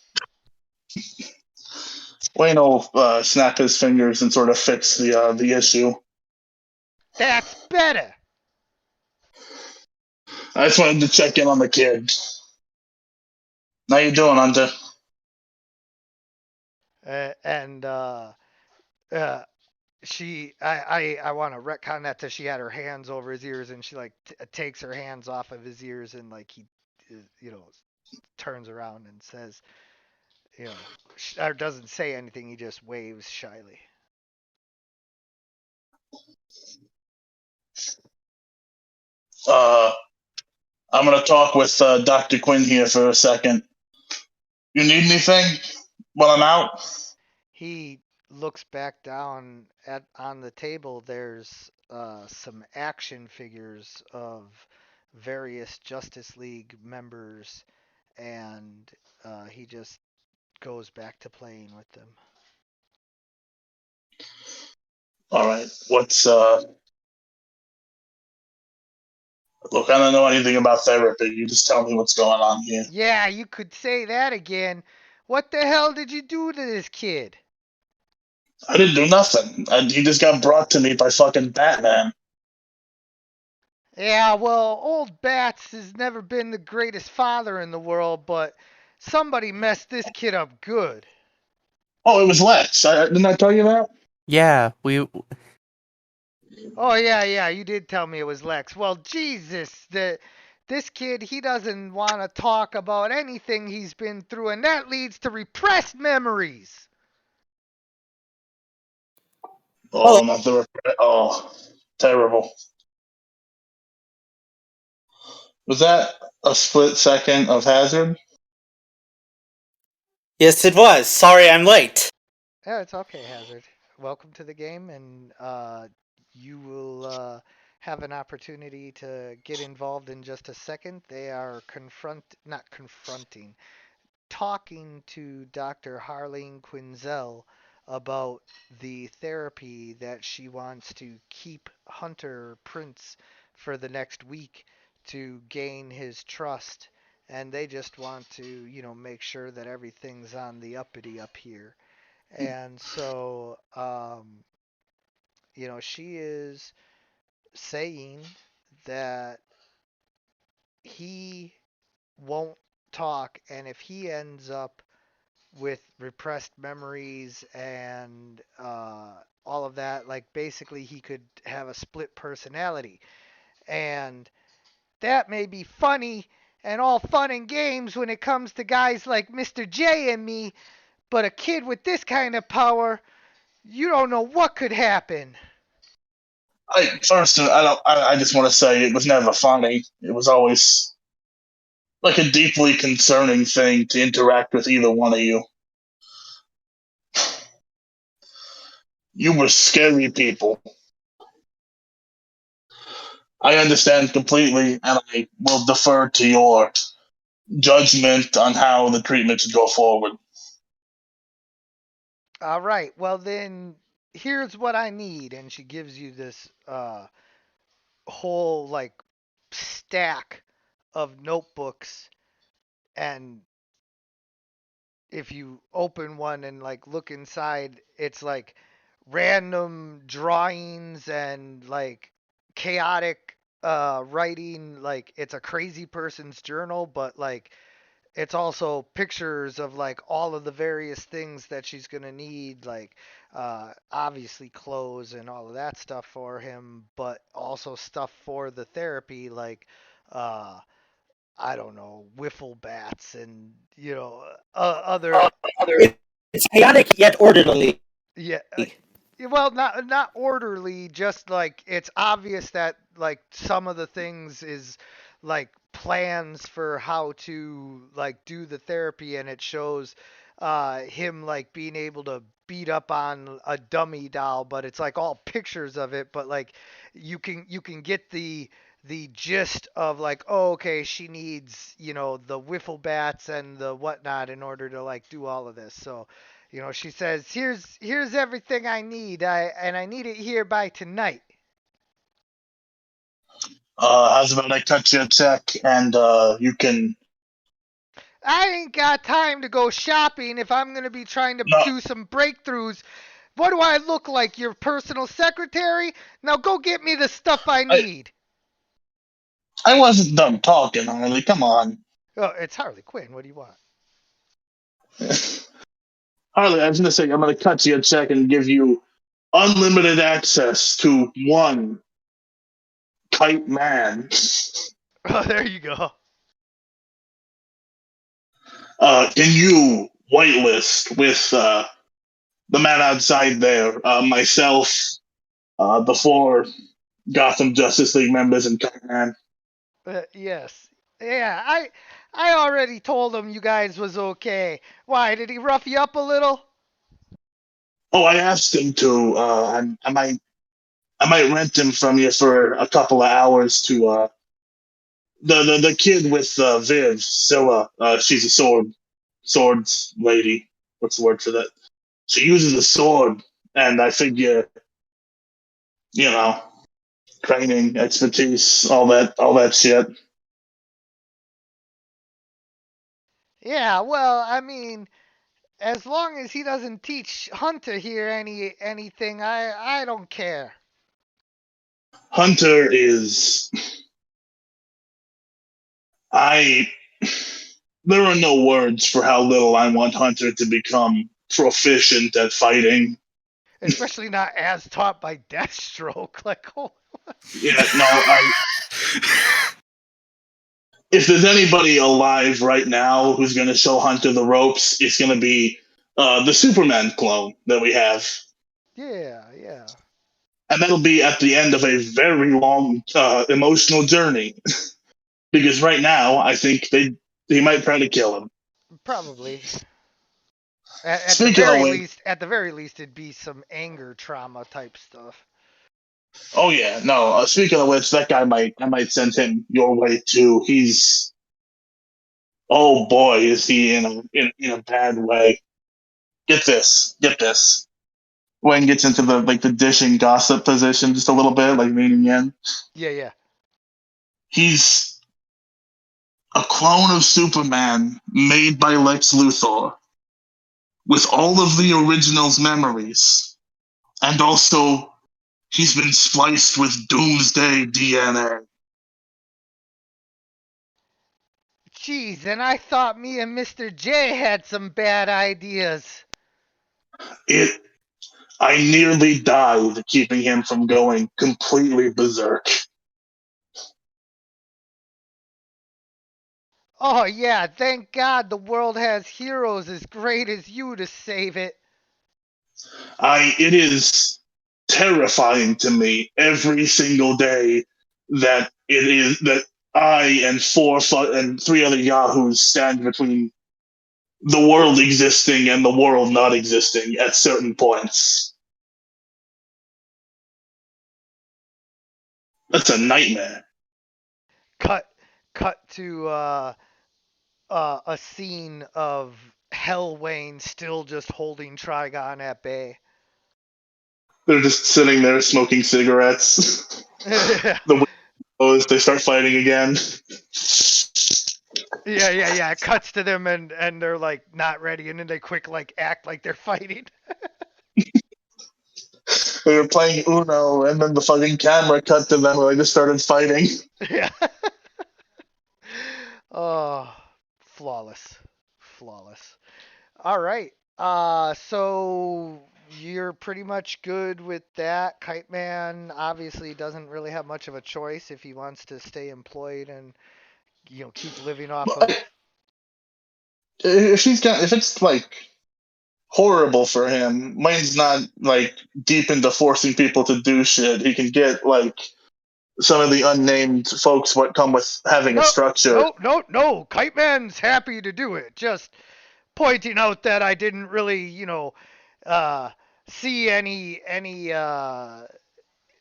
Wayne will snap his fingers and sort of fix the issue. That's better. I just wanted to check in on the kid. How you doing, Hunter? And she I want to retcon that to she had her hands over his ears and she like takes her hands off of his ears and like he turns around and says, or doesn't say anything, he just waves shyly. I'm gonna talk with Dr. Quinn here for a second. You need anything while I'm out? He looks back down on the table. There's some action figures of various Justice League members, and he just goes back to playing with them. All right. What's Look, I don't know anything about therapy. You just tell me what's going on here. Yeah, you could say that again. What the hell did you do to this kid? I didn't do nothing. He just got brought to me by fucking Batman. Yeah, well, old Bats has never been the greatest father in the world, but somebody messed this kid up good. Oh, it was Lex. Didn't I tell you that? Yeah, we Oh yeah, you did tell me it was Lex. Well, Jesus, this kid, he doesn't want to talk about anything he's been through, and that leads to repressed memories. Oh, not the. Oh, terrible. Was that a split second of hazard? Yes, it was. Sorry I'm late. Yeah, it's okay, Hazard. Welcome to the game, and you will have an opportunity to get involved in just a second. They are not confronting, talking to Dr. Harleen Quinzel about the therapy that she wants to keep Hunter Prince for the next week to gain his trust. And they just want to, make sure that everything's on the uppity up here. And so, she is saying that he won't talk, and if he ends up with repressed memories and all of that, like basically he could have a split personality. And that may be funny and all fun and games when it comes to guys like Mr. J and me, but a kid with this kind of power, you don't know what could happen. I just want to say it was never funny. It was always like a deeply concerning thing to interact with either one of you. You were scary people. I understand completely, and I will defer to your judgment on how the treatment should go forward. All right, well then, here's what I need, and she gives you this whole like stack of notebooks, and if you open one and like look inside, it's like random drawings and like chaotic writing. Like it's a crazy person's journal, but like it's also pictures of like all of the various things that she's gonna need, like obviously clothes and all of that stuff for him, but also stuff for the therapy, like uh, I don't know, wiffle bats and other. It's chaotic yet orderly. Yeah. Well, not orderly, just like it's obvious that like some of the things is like plans for how to like do the therapy, and it shows him like being able to beat up on a dummy doll, but it's like all pictures of it, but like you can get the gist of like, oh, okay, she needs, the wiffle bats and the whatnot in order to like do all of this. So she says, "Here's everything I need. I need it here by tonight." How's about I cut you a check and you can. I ain't got time to go shopping if I'm gonna be trying to No, do some breakthroughs. What do I look like, your personal secretary? Now go get me the stuff I I need. I wasn't done talking, Harley. Come on. Oh, it's Harley Quinn. What do you want? Harley, I was gonna say I'm gonna cut you a check and give you unlimited access to one kite man. Oh, there you go. Can you whitelist with the man outside there, myself, the four Gotham Justice League members, and Kite Man? Yes. Yeah, I already told him you guys was okay. Why, did he rough you up a little? Oh, I asked him to. I might rent him from you for a couple of hours to the kid with Viv, Scylla. She's a swords lady. What's the word for that? She uses a sword, and I figure, you know, training, expertise, all that shit. Yeah, well, I mean, As long as he doesn't teach Hunter here anything, I don't care. Hunter is. I. There are no words for how little I want Hunter to become proficient at fighting. Especially not as taught by Deathstroke. Like, oh. Yeah, no, if there's anybody alive right now who's going to show Hunter the ropes, it's going to be the Superman clone that we have. Yeah. And that'll be at the end of a very long emotional journey. Because right now, I think he might try to kill him. Probably. At the Speaking of very which, least, it'd be some anger trauma type stuff. oh yeah, no. Speaking of which, that guy I might send him your way too. He's, oh boy, is he in a bad way. Get this. Wayne gets into the dishing gossip position just a little bit, like leaning in. Yeah. He's a clone of Superman made by Lex Luthor with all of the original's memories. And also, he's been spliced with Doomsday DNA. Jeez, and I thought me and Mr. J had some bad ideas. I nearly died keeping him from going completely berserk. Oh yeah, thank God the world has heroes as great as you to save it. It is terrifying to me every single day that I and three other Yahoos stand between the world existing and the world not existing at certain points. That's a nightmare. Cut to a scene of Hell Wayne still just holding Trigon at bay. They're just sitting there smoking cigarettes. The windows, they start fighting again. Yeah. It cuts to them and they're like not ready, and then they quick like act like they're fighting. They were playing Uno, and then the fucking camera cut to them where they just started fighting. Yeah. Oh, flawless. All right. So you're pretty much good with that. Kite Man obviously doesn't really have much of a choice if he wants to stay employed and keep living off of. If it's like horrible for him, Wayne's not like deep into forcing people to do shit. He can get like some of the unnamed folks what come with having a structure. No. Kite Man's happy to do it. Just pointing out that I didn't really, uh, see any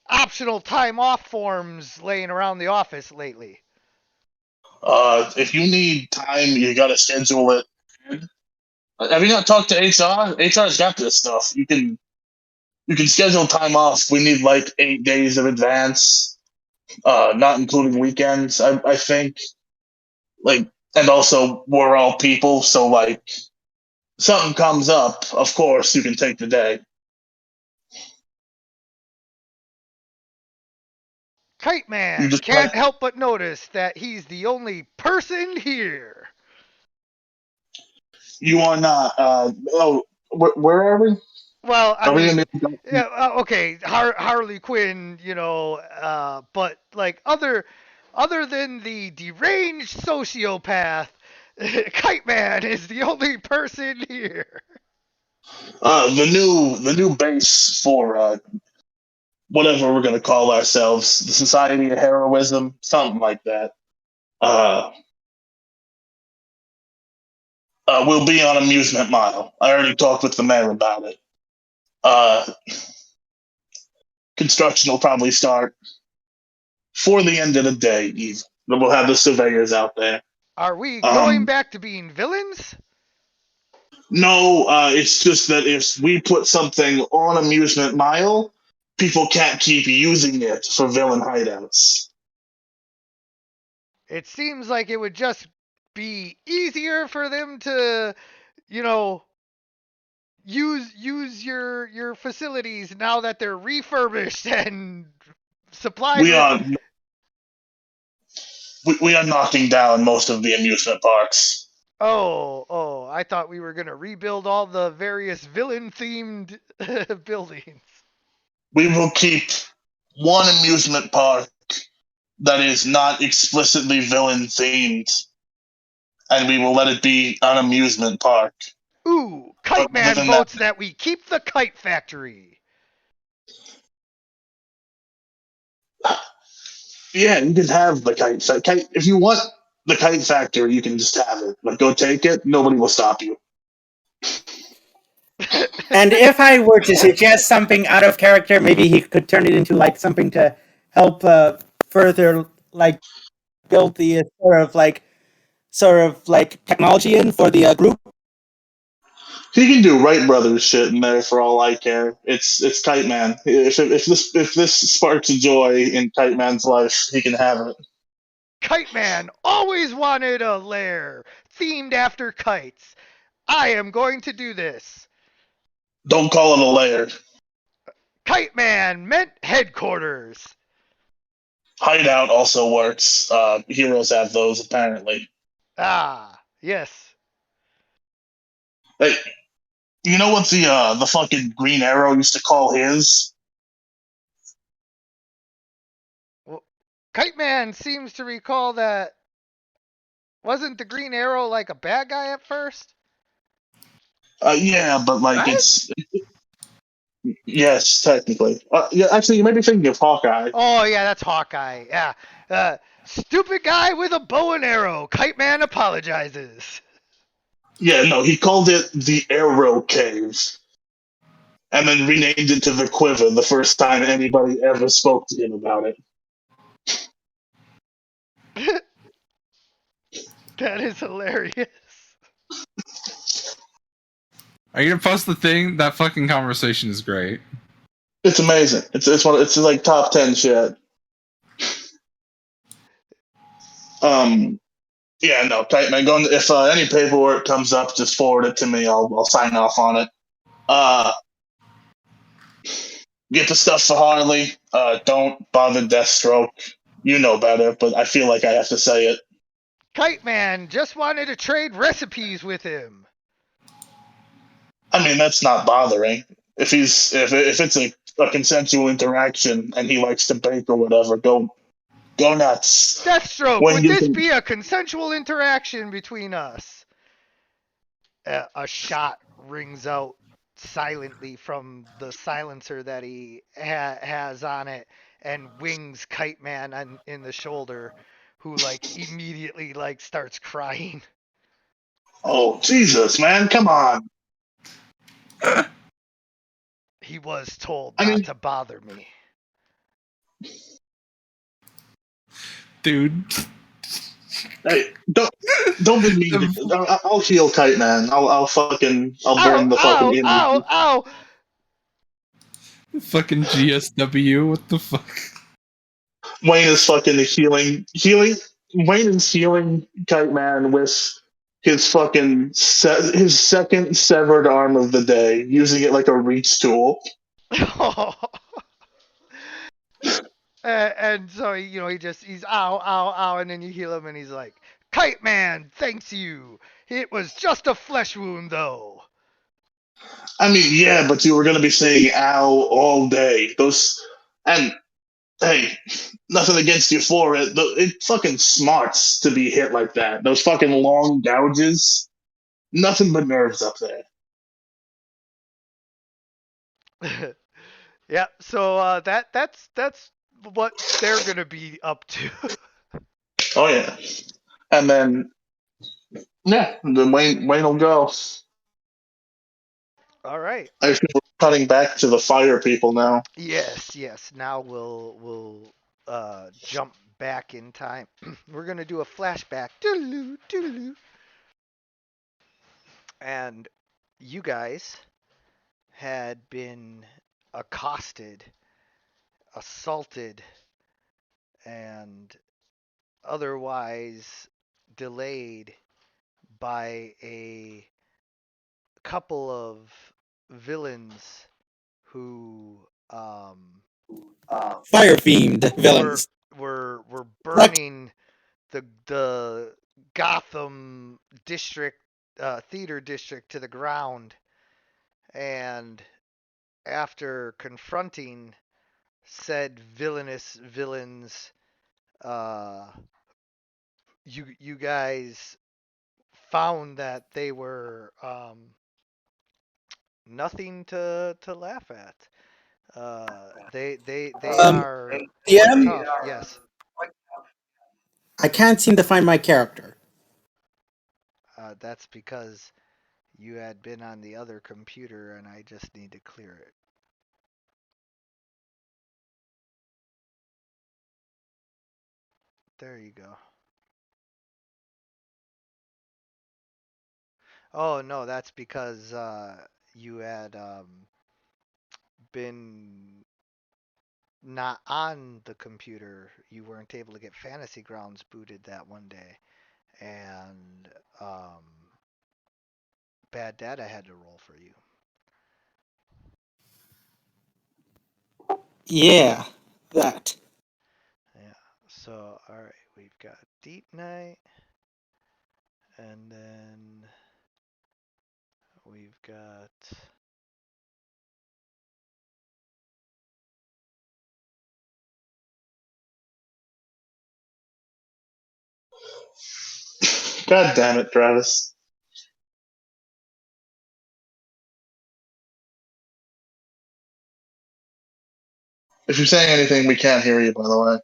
optional time off forms laying around the office lately. If you need time, you gotta schedule it. Have you not talked to HR? HR's got this stuff. You can schedule time off. We need like 8 days of advance, not including weekends. I think like, and also we're all people, so like something comes up, of course you can take the day. Kite You Man just can't help but notice that he's the only person here. you are not. Where are we? Well, I Are we in mean, the? yeah, okay, Harley Quinn, but like other than the deranged sociopath, Kite Man is the only person here. The new base for whatever we're gonna call ourselves, the Society of Heroism, something like that. Uh, we'll be on Amusement Mile. I already talked with the mayor about it. Uh, Construction will probably start for the end of the day, even. We'll have the surveyors out there. Are we going back to being villains? No, it's just that if we put something on Amusement Mile, people can't keep using it for villain hideouts. It seems like it would just be easier for them to, you know, use your facilities now that they're refurbished and supplied We with. are we are knocking down most of the amusement parks. Oh, I thought we were gonna rebuild all the various villain-themed buildings. We will keep one amusement park that is not explicitly villain themed, and we will let it be an amusement park. Ooh, Kite Other Man than that, votes that we keep the Kite Factory. yeah, you can have the kite. If you want the kite factory, you can just have it. Like, go take it. Nobody will stop you. And if I were to suggest something out of character, maybe he could turn it into like something to help further like build the sort of like technology in for the group. He can do Wright Brothers shit in there for all I care. It's Kite Man. If this sparks joy in Kite Man's life, he can have it. Kite Man always wanted a lair themed after kites. I am going to do this. Don't call it a lair. Kite Man meant headquarters. Hideout also works. Heroes have those apparently. Ah, yes. Hey, you know what the fucking Green Arrow used to call his? Well, Kite Man seems to recall that. Wasn't the Green Arrow like a bad guy at first? Yeah, but like What? it's yes, technically. Yeah, actually, you might be thinking of Hawkeye. Oh, yeah, that's Hawkeye. Yeah. Stupid guy with a bow and arrow. Kite Man apologizes. Yeah, no, he called it the Arrow Cave, and then renamed it to the Quiver the first time anybody ever spoke to him about it. That is hilarious. Are you gonna post the thing? That fucking conversation is great. It's amazing. It's like top 10 shit. Um, yeah, no, Kite Man. If any paperwork comes up, just forward it to me. I'll sign off on it. Uh, get the stuff for Harley. Don't bother Deathstroke. You know better, but I feel like I have to say it. Kite Man just wanted to trade recipes with him. I mean, that's not bothering. If it's a consensual interaction and he likes to bake or whatever, go nuts. Deathstroke, When would you this can, be a consensual interaction between us? A shot rings out silently from the silencer that he has on it and wings Kite Man in the shoulder, who like immediately like starts crying. oh Jesus, man, come on. He was told I not mean, to bother me. Dude. hey, don't be mean. I'll heal Kite Man. I'll Ow, burn the fucking ow, image. ow, ow! Fucking GSW, what the fuck? Wayne is fucking healing. Wayne is healing Kite Man with his fucking his second severed arm of the day, using it like a reach tool. And so he's ow, ow, ow, and then you heal him, and he's like, "Kite Man, thanks you. It was just a flesh wound, though." I mean, yeah, but you were gonna be saying "ow" all day. Those and hey, nothing against you for it. It fucking smarts to be hit like that. Those fucking long gouges, nothing but nerves up there. Yeah. So that's what they're gonna be up to. Oh yeah, and then yeah, then Wayne will go. All right. I feel we're cutting back to the fire people now. Yes, yes. Now we'll jump back in time. We're gonna do a flashback. Doodaloo, doodaloo. And you guys had been accosted, assaulted, and otherwise delayed by a couple of villains who Fire themed villains. were burning the Gotham district theater district to the ground, and after confronting said villainous villains, you guys found that they were nothing to laugh at. They are quite DM, tough. Yes. I can't seem to find my character. That's because you had been on the other computer and I just need to clear it. There you go. Oh no, that's because you had been not on the computer. You weren't able to get Fantasy Grounds booted that one day, and bad data had to roll for you. Yeah, that. Yeah. So all right, we've got Deep Night, and then we've got. God damn it, Travis. If you're saying anything, we can't hear you, by the way.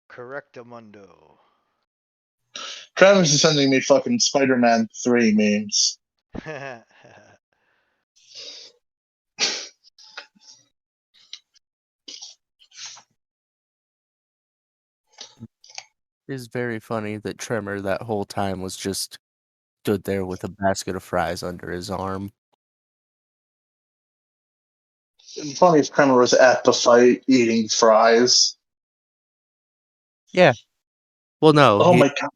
Correctamundo. Travis is sending me fucking Spider-Man 3 memes. It is very funny that Tremor that whole time was just stood there with a basket of fries under his arm. And funny if Kramer was at the fight eating fries. Yeah. Well, no, Oh my god.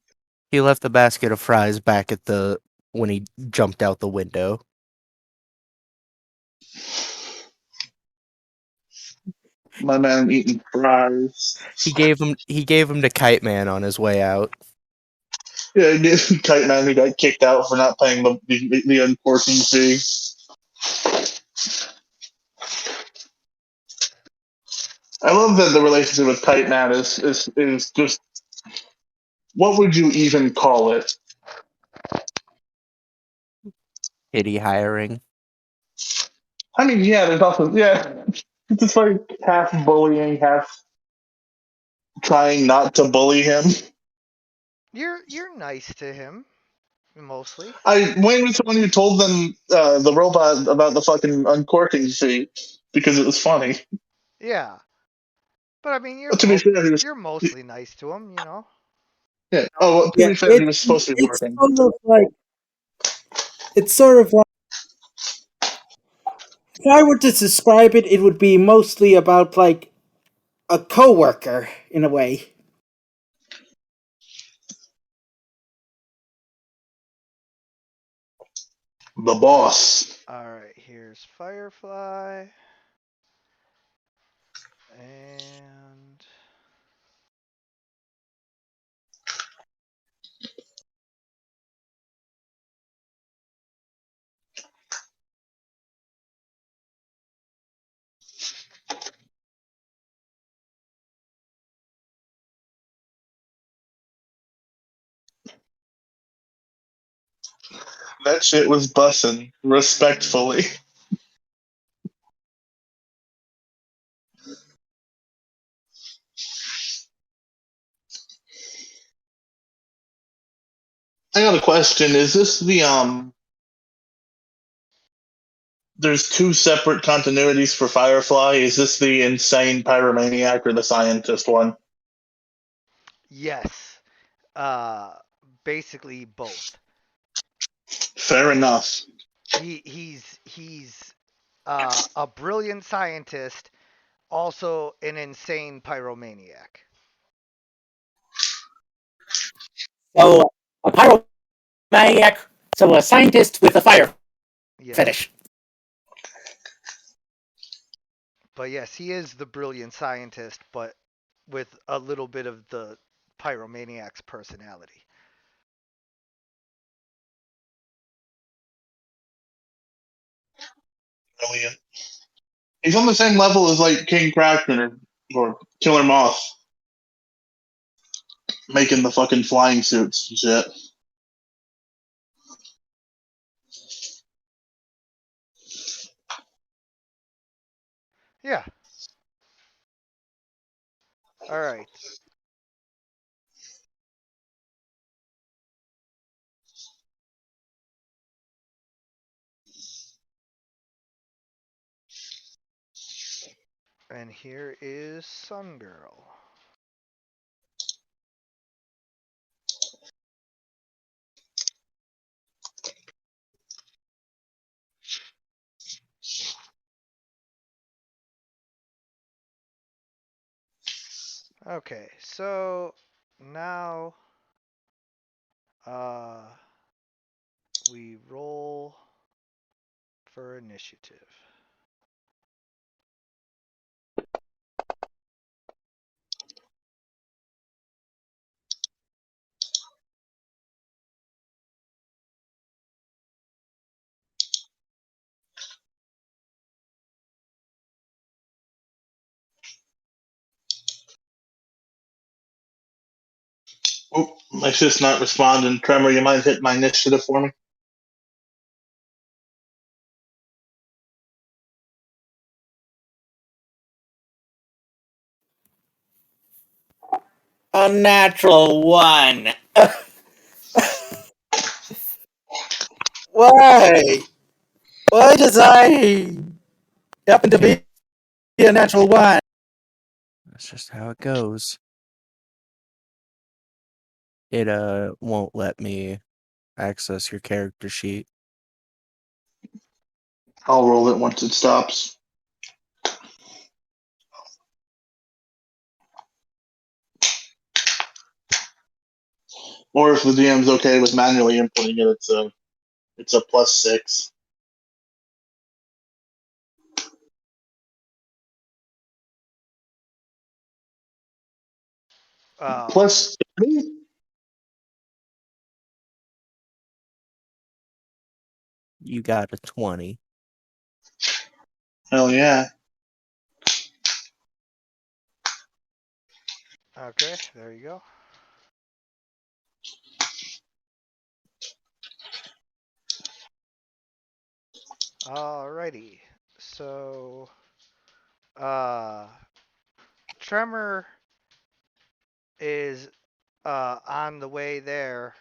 he left the basket of fries back at the when he jumped out the window. My man eating fries. He gave him to Kite Man on his way out. Yeah, Kite Man who got kicked out for not paying the unforcing fee. I love that the relationship with Kite Man is just, what would you even call it? Kitty hiring. I mean, yeah, there's also, yeah, it's just like half bullying, half trying not to bully him. You're nice to him, mostly. Wayne was the one who told them, the robot, about the fucking uncorking fee because it was funny. Yeah, but I mean, To be fair, he was. you're mostly nice to him, you know. Yeah. Oh, well, to Yeah, be fair, he was supposed to be it's working. sort of like if I were to describe it, it would be mostly about like a coworker in a way. The boss. All right, here's Firefly, and That shit was bussin', respectfully. I got a question. Is this there's two separate continuities for Firefly. Is this the insane pyromaniac or the scientist one? yes, basically both. Fair enough. He's a brilliant scientist, also an insane pyromaniac. So a pyromaniac, so a scientist with a fire Yes. fetish. But yes, he is the brilliant scientist, but with a little bit of the pyromaniac's personality. Brilliant. He's on the same level as like King Kraken or Killer Moth, making the fucking flying suits and shit. Yeah. All right. And here is Sun Girl. Okay, so now we roll for initiative. Oh, my shit's not responding. Tremor, you mind hitting my initiative for me? A natural one. Why? Why does I happen to be a natural one? That's just how it goes. It won't let me access your character sheet. I'll roll it once it stops. Or if the DM's okay with manually inputting it, it's a +6. Plus 3? You got a 20. Hell yeah. Okay, there you go. Alrighty. So Tremor is on the way there,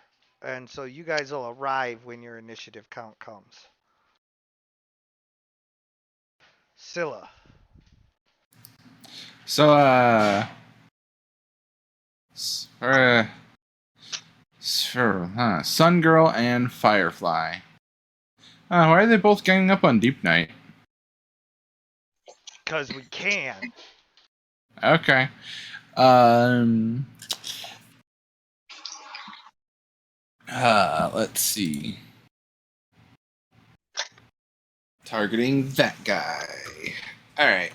and so you guys will arrive when your initiative count comes. Scylla. So, Sun Girl and Firefly. Why are they both ganging up on Deep Night? Because we can. Okay. Let's see. Targeting that guy. Alright.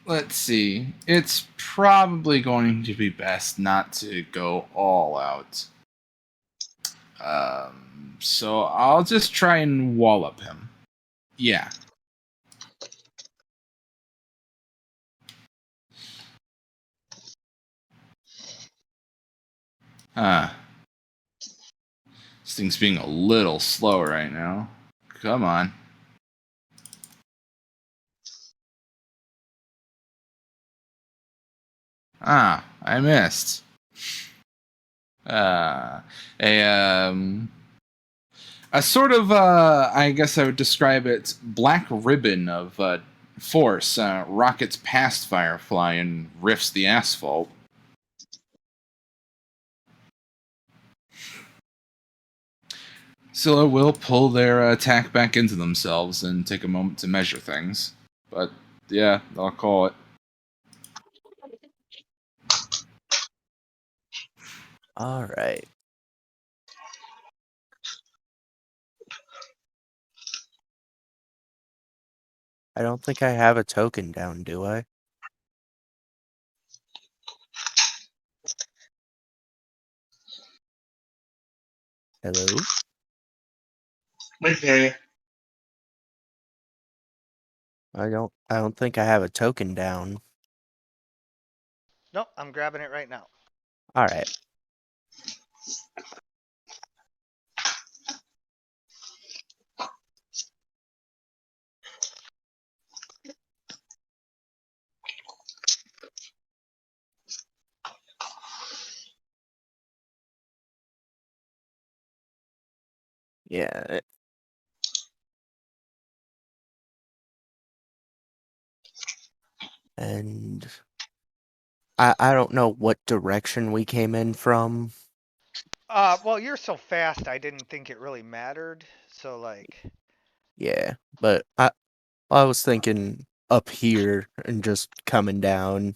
Let's see. It's probably going to be best not to go all out. So I'll just try and wallop him. Yeah. This thing's being a little slow right now. Come on. I missed. A sort of, I guess I would describe it, black ribbon of force rockets past Firefly and riffs the asphalt. Scylla will pull their attack back into themselves and take a moment to measure things. But yeah, I'll call it. All right. I don't think I have a token down, do I? Hello? We can hear you. I don't think I have a token down. Nope, I'm grabbing it right now. All right. Yeah. And I don't know what direction we came in from. Well, you're so fast, I didn't think it really mattered. So, like, Yeah, but I was thinking up here and just coming down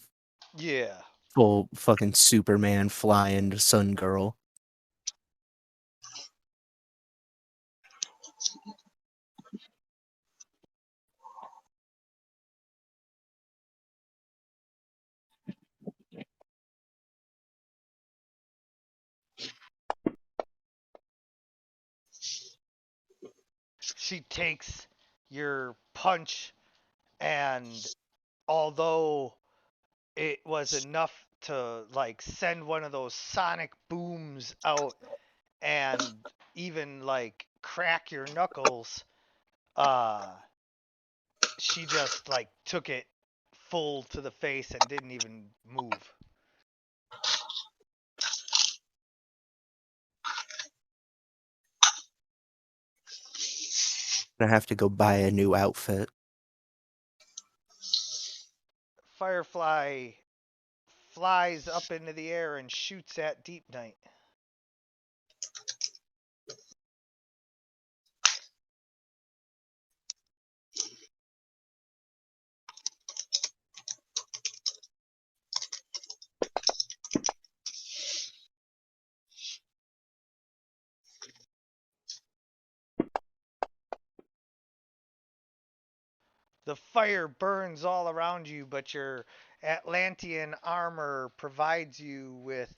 yeah. full fucking Superman flying to Sun Girl. She takes your punch, and although it was enough to like send one of those sonic booms out and even like crack your knuckles, she just like took it full to the face and didn't even move. I have to go buy a new outfit. Firefly flies up into the air and shoots at Deep Knight. The fire burns all around you, but your Atlantean armor provides you with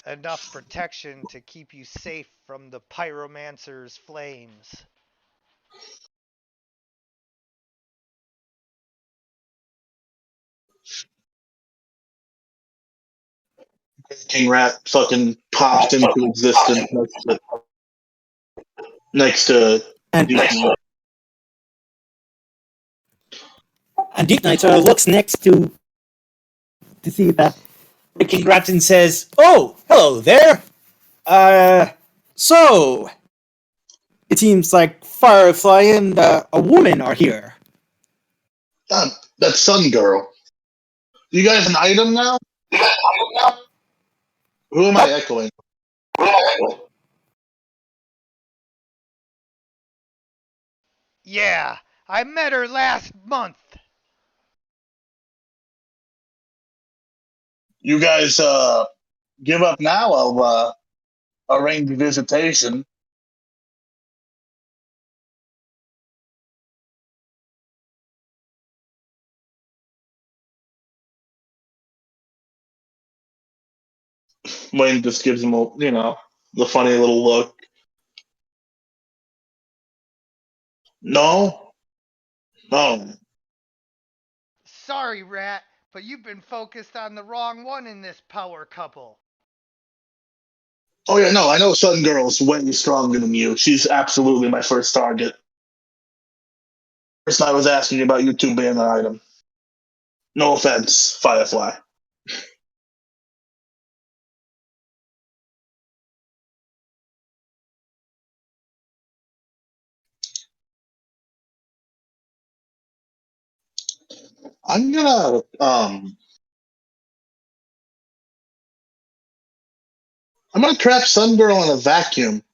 enough protection to keep you safe from the pyromancer's flames. King Rat fucking popped into existence next to And, Deep Knight. and Deep Knight sort of looks next to see that Ricky Gratton says, "Oh, hello there. So it seems like Firefly and a woman are here." That Sun Girl. You guys an item now? Who am I echoing? Yeah, I met her last month. You guys give up now? I'll arrange a visitation. Wayne just gives him the funny little look. No? No. Sorry, Rat, but you've been focused on the wrong one in this power couple. Oh yeah, no, I know Sun Girl's way stronger than you. She's absolutely my first target. First I was asking you about you two being an item. No offense, Firefly. I'm gonna I'm gonna trap Sun Girl in a vacuum.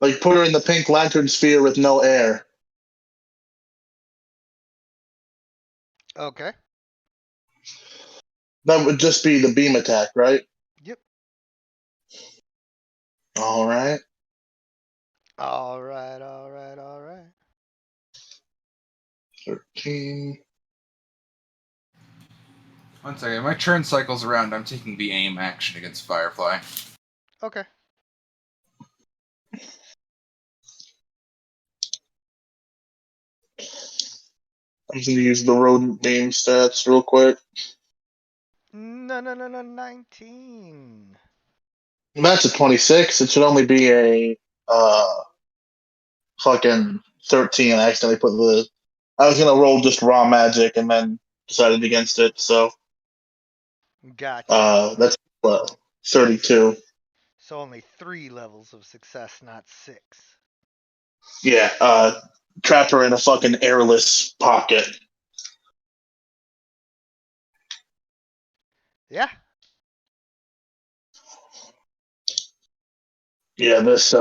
Like, put her in the pink lantern sphere with no air. Okay. That would just be the beam attack, right? Yep. All right. All right. All right. All right. 13. One second. My turn cycles around. I'm taking the aim action against Firefly. Okay. I'm just going to use the rodent beam stats real quick. No. 19. That's a 26. It should only be a fucking 13. I accidentally put the. I was going to roll just raw magic and then decided against it. So Gotcha. that's what, 32. So only 3 levels of success, not 6. Yeah. Trap her in a fucking airless pocket. Yeah. Yeah, this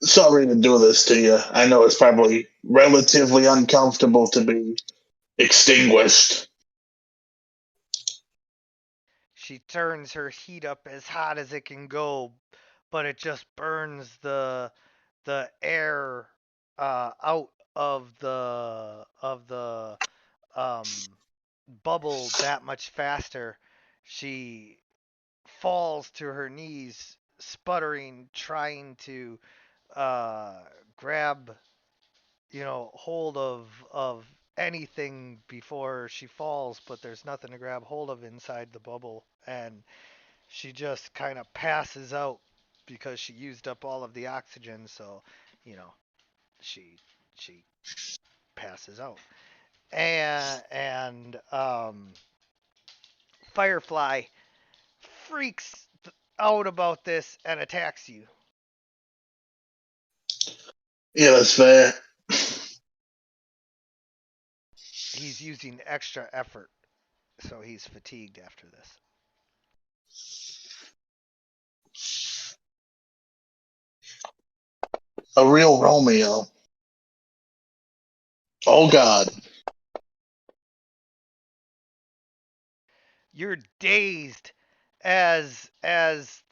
sorry to do this to you. I know it's probably relatively uncomfortable to be extinguished. She turns her heat up as hot as it can go, but it just burns the air out of the bubble that much faster. She falls to her knees, sputtering, trying to uh, grab, hold of anything before she falls, but there's nothing to grab hold of inside the bubble, and she just kind of passes out because she used up all of the oxygen. So, you know, she she passes out, and Firefly freaks out about this and attacks you. Yeah, that's fair. He's using extra effort, so he's fatigued after this. A real Romeo. Oh God. You're dazed as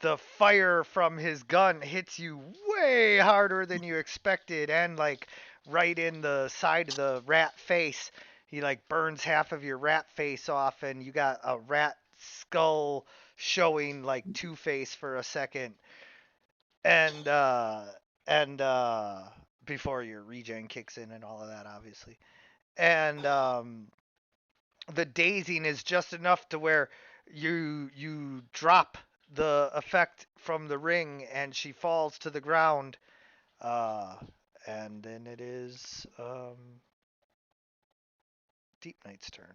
the fire from his gun hits you way harder than you expected, and like right in the side of the rat face. He like burns half of your rat face off, and you got a rat skull showing like Two Face for a second, and before your regen kicks in and all of that, obviously. And the dazing is just enough to where you drop the effect from the ring and she falls to the ground. Uh, and then it is Deep Knight's turn.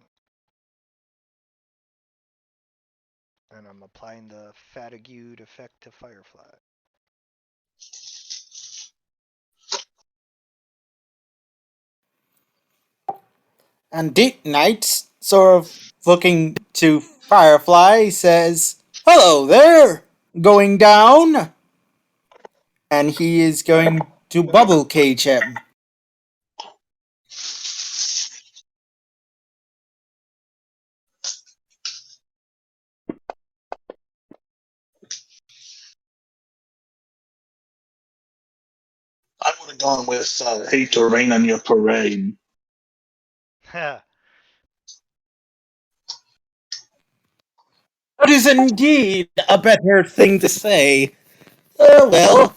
And I'm applying the fatigued effect to Firefly. And Deep Knight, sort of looking to Firefly, says, "Hello there! Going down?" And he is going to bubble cage him. I would have gone with hate to rain on your parade. That is indeed a better thing to say. Well,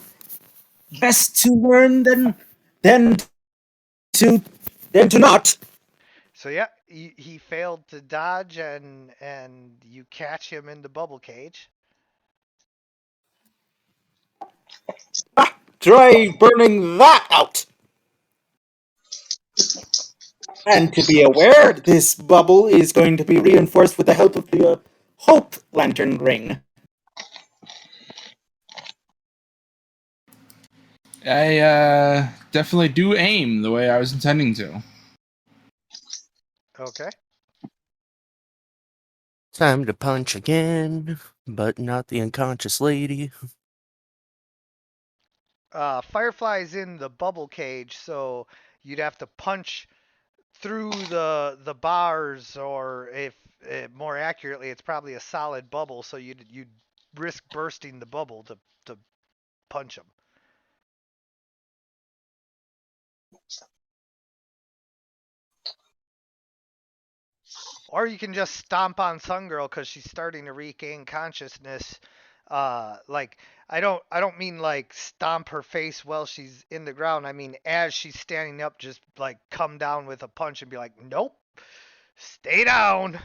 best to learn than to than to not. So yeah, he failed to dodge, and you catch him in the bubble cage. Try burning that out. And to be aware, this bubble is going to be reinforced with the help of the Hope Lantern Ring. I definitely do aim the way I was intending to. Okay. Time to punch again, but not the unconscious lady. Firefly's in the bubble cage, so you'd have to punch through the bars, or if more accurately, it's probably a solid bubble, so you'd risk bursting the bubble to punch him. Or you can just stomp on Sungirl because she's starting to regain consciousness. Like I don't mean like stomp her face while she's in the ground. I mean as she's standing up, just like come down with a punch and be like, nope, stay down.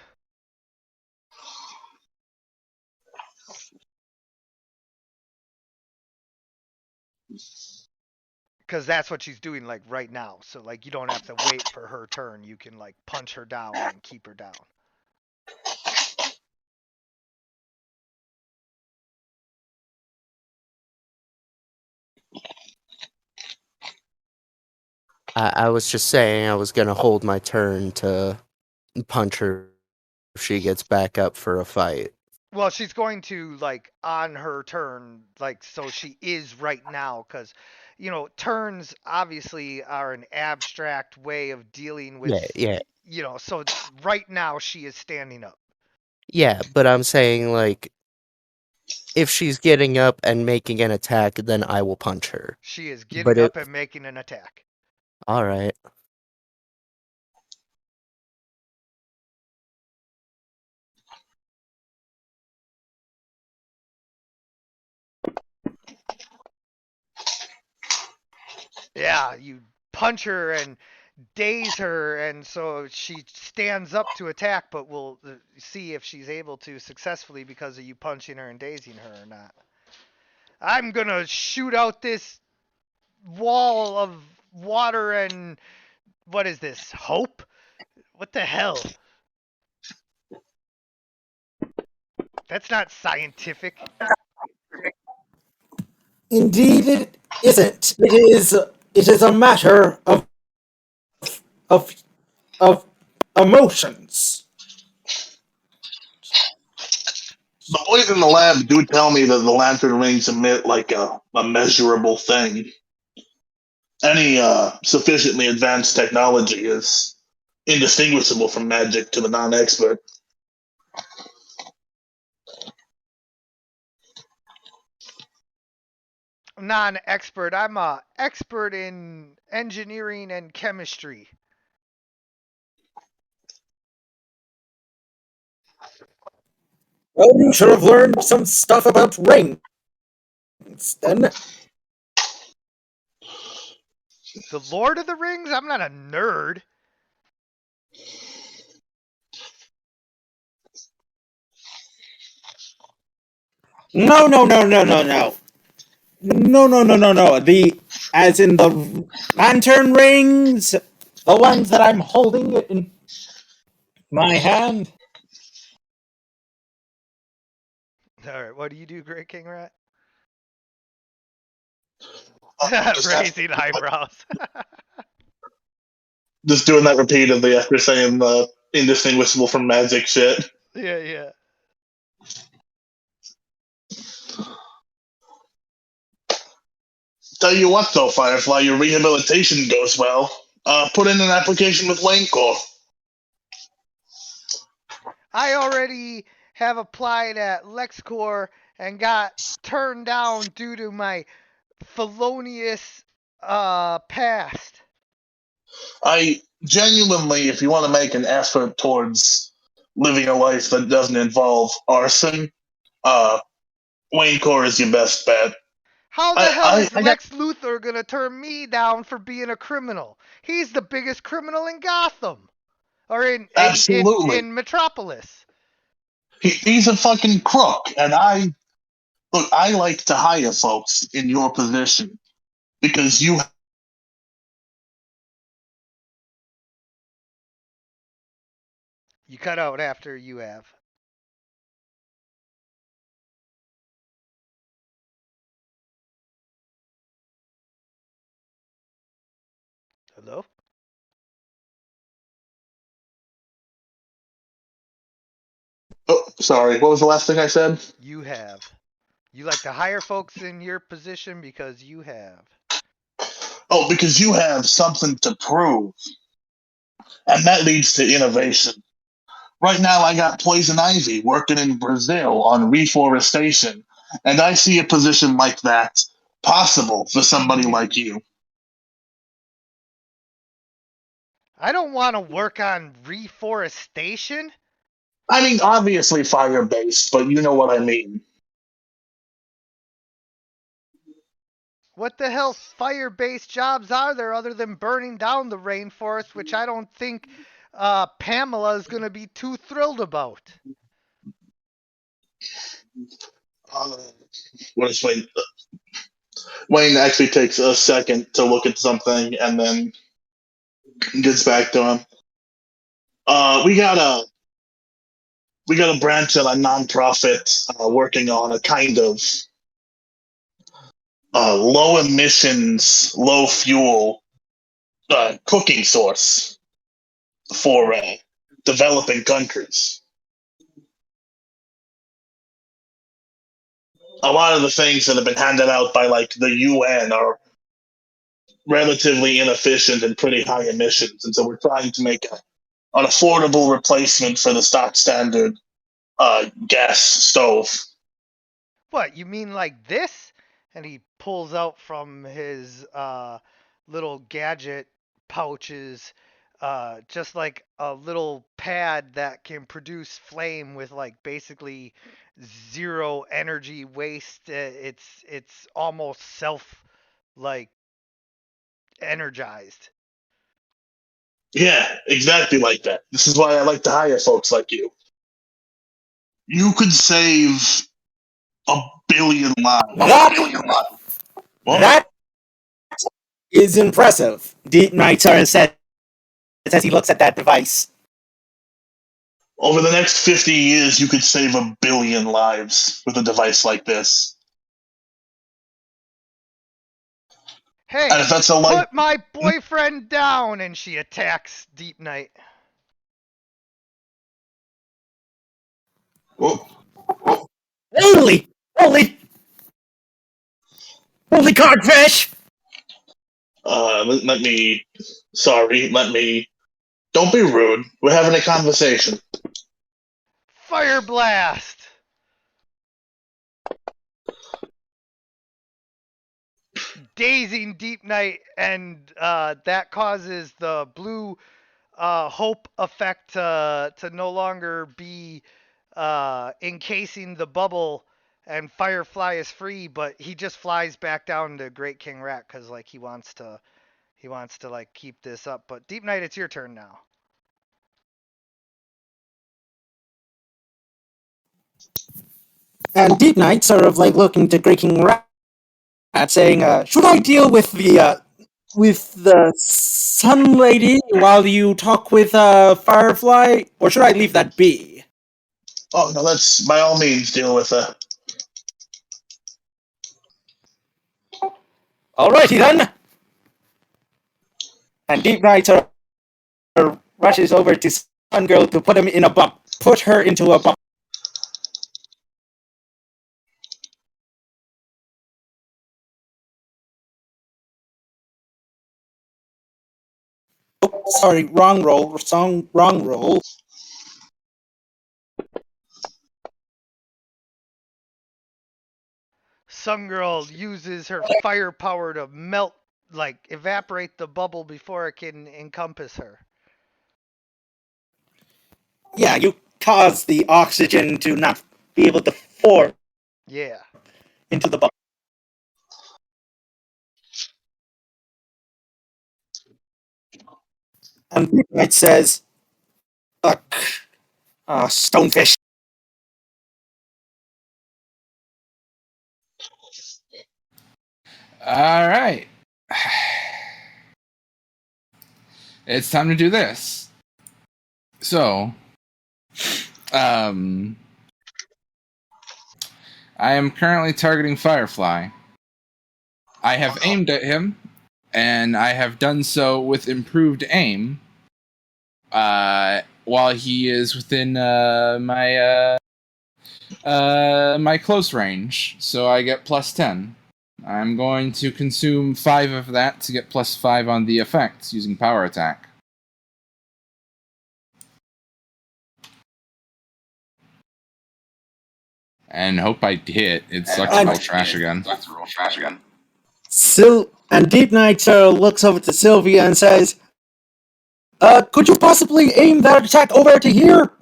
Because that's what she's doing like right now. So like you don't have to wait for her turn. You can like punch her down and keep her down. I was just saying I was gonna hold my turn to punch her if she gets back up for a fight. Well, she's going to like on her turn, like so she is right now, because turns obviously are an abstract way of dealing with, Yeah. so right now she is standing up. Yeah, but I'm saying like if she's getting up and making an attack, then I will punch her. She is But getting up and making an attack. all right. Yeah, you punch her and daze her, and so she stands up to attack, but we'll see if she's able to successfully because of you punching her and dazing her or not. I'm gonna shoot out this wall of water and what is this? Hope? What the hell? That's not scientific. Indeed, it isn't. It is a matter of of emotions. The boys in the lab do tell me that the lantern rings emit like a measurable thing. Any sufficiently advanced technology is indistinguishable from magic to the non-expert. Non-expert. I'm a expert in engineering and chemistry. Well, you should have learned some stuff about rings, then. The Lord of the Rings? I'm not a nerd. No, no, no, no, no, no. No, no, no, no, no. As in the lantern rings, the ones that I'm holding in my hand. Alright, what do you do, Great King Rat? Just Raising eyebrows. just doing that repeatedly after saying the indistinguishable from magic shit. Yeah. Tell you what, though, Firefly, your rehabilitation goes well. Put in an application with Wayne Corps. I already have applied at LexCorp and got turned down due to my felonious past. I genuinely, if you want to make an effort towards living a life that doesn't involve arson, Wayne Corps is your best bet. How the hell is I got Lex Luthor gonna turn me down for being a criminal? He's the biggest criminal in Gotham. Or absolutely. in Metropolis. He's a fucking crook, and I like to hire folks in your position because you. You cut out after you have. Hello? Oh, sorry. What was the last thing I said? You have. You like to hire folks in your position because you have. Oh, because you have something to prove. And that leads to innovation. Right now, I got Poison Ivy working in Brazil on reforestation, and I see a position like that possible for somebody like you. I don't want to work on reforestation. I mean, obviously fire based, but you know what I mean. What the hell fire-based jobs are there other than burning down the rainforest, which I don't think Pamela is going to be too thrilled about. Uh, what is Wayne? Wayne actually takes a second to look at something and then gets back to him. We got a branch of a nonprofit working on a kind of low emissions, low fuel cooking source for developing countries. A lot of the things that have been handed out by like the UN are relatively inefficient and pretty high emissions, and so we're trying to make an affordable replacement for the stock standard gas stove. What, you mean like this? And he pulls out from his little gadget pouches just like a little pad that can produce flame with like basically zero energy waste. It's almost self like energized. Yeah, exactly like that. This is why I like to hire folks like you. You could save 1,000,000,000 lives. What? That is impressive. Deep Night Sara says as he looks at that device. Over the next 50 years, you could save 1,000,000,000 lives with a device like this. Hey, And if that's a light, put my boyfriend down, and she attacks Deep Night. oh, Holy codfish! let me. Sorry, let me. Don't be rude. We're having a conversation. Fire blast! Dazing Deep Night, and that causes the blue hope effect to no longer be encasing the bubble, and Firefly is free, but he just flies back down to Great King Rat because like he wants to like keep this up. But Deep Night, it's your turn now. And Deep Night sort of like looking to Great King Rat, saying, "Should I deal with the Sun Lady while you talk with Firefly, or should I leave that be?" Oh no, let's by all means deal with her. Alrighty then. And Deep Night sort of rushes over to Sun Girl to put her into a box. Sorry, wrong roll. Wrong roll. Sun Girl uses her fire power to melt, like evaporate the bubble before it can encompass her. Yeah, you cause the oxygen to not be able to form Yeah. into the box. And it says, stonefish. All right. It's time to do this. So, I am currently targeting Firefly. I have aimed at him, and I have done so with improved aim. While he is within my My close range, so I get plus 10. I'm going to consume 5 of that to get plus 5 on the effects using power attack. And hope I hit. It sucks to roll trash again. And Deep Knight looks over to Sylvia and says, could you possibly aim that attack over to here?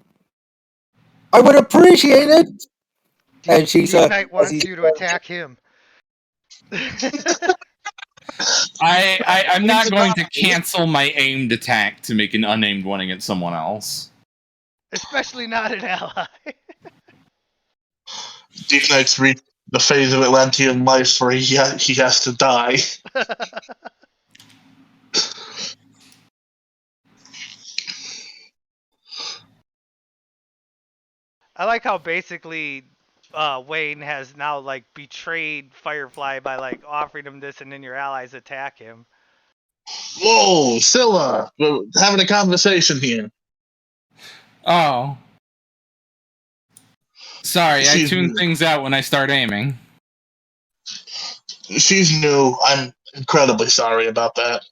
I would appreciate it. And she's Deep Knight wants you to attack him. I'm not going to cancel my aimed attack to make an unaimed one against someone else. Especially not an ally. Deep Knight's reached the phase of Atlantean life where he has to die. I like how basically Wayne has now like betrayed Firefly by like offering him this, and then your allies attack him. Whoa, Scylla! We're having a conversation here. Oh. Sorry, I She's tune new. things out when I start aiming. She's new. I'm incredibly sorry about that.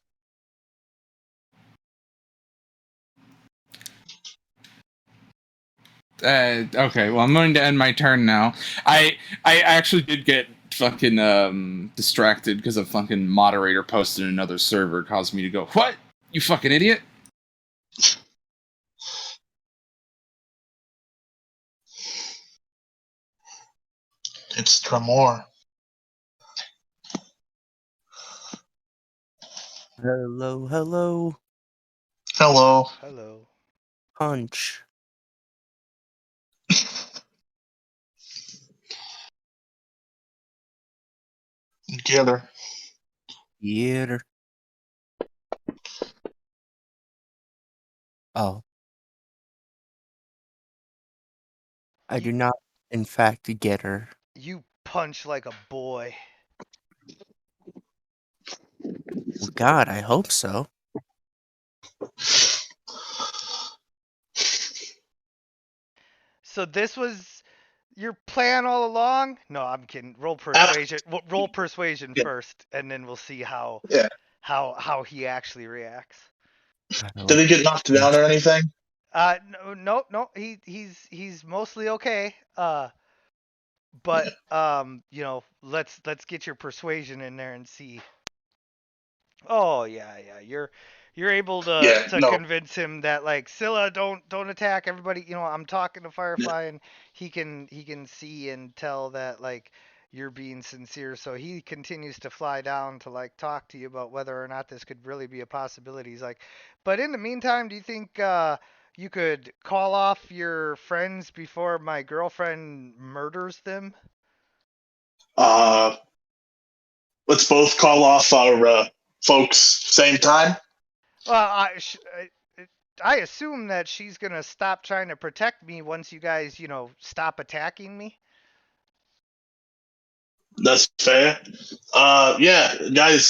Okay, well, I'm going to end my turn now. I actually did get fucking distracted because a fucking moderator posted in another server caused me to go, what? You fucking idiot? It's Tremor. Hello, hello. Hello. Hello. Punch. Get her. Yeah. Oh. I do not, in fact, get her. You punch like a boy. Well, God, I hope so. So this was your plan all along? No, I'm kidding. Roll persuasion. Roll persuasion Yeah. first, and then we'll see how Yeah. how he actually reacts. Did he get knocked down or anything? No. He's mostly okay. But you know, let's get your persuasion in there and see. Oh yeah. You're able to Yeah, no. convince him that like Scylla, don't attack everybody. You know, I'm talking to Firefly, and he can see and tell that like you're being sincere. So he continues to fly down to like talk to you about whether or not this could really be a possibility. He's like, but in the meantime, do you think you could call off your friends before my girlfriend murders them? Let's both call off our folks same time. Well, I assume that she's gonna stop trying to protect me once you guys, you know, stop attacking me. That's fair. Yeah, guys,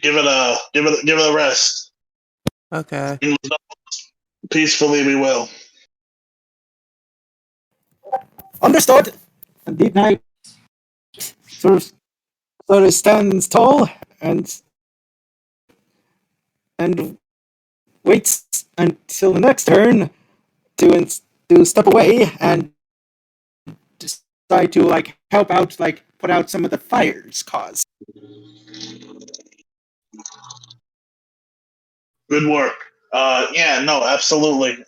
give it a rest. Okay. Peacefully, we will. Understood. And Deep Knight sort of stands tall and waits until the next turn to step away and decide to like help out, like put out some of the fires caused. Good work. Yeah, no, absolutely.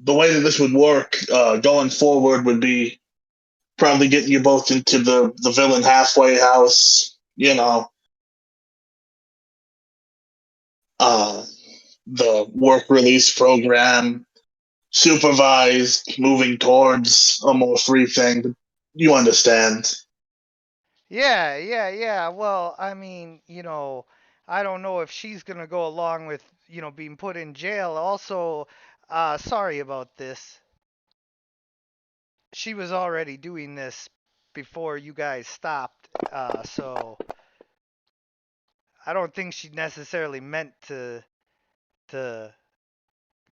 The way that this would work going forward would be probably getting you both into the villain halfway house. You know, the work release program, supervised, moving towards a more free thing. You understand. Yeah. Well, I mean, you know, I don't know if she's gonna go along with, you know, being put in jail. Also, sorry about this. She was already doing this before you guys stopped. So I don't think she necessarily meant to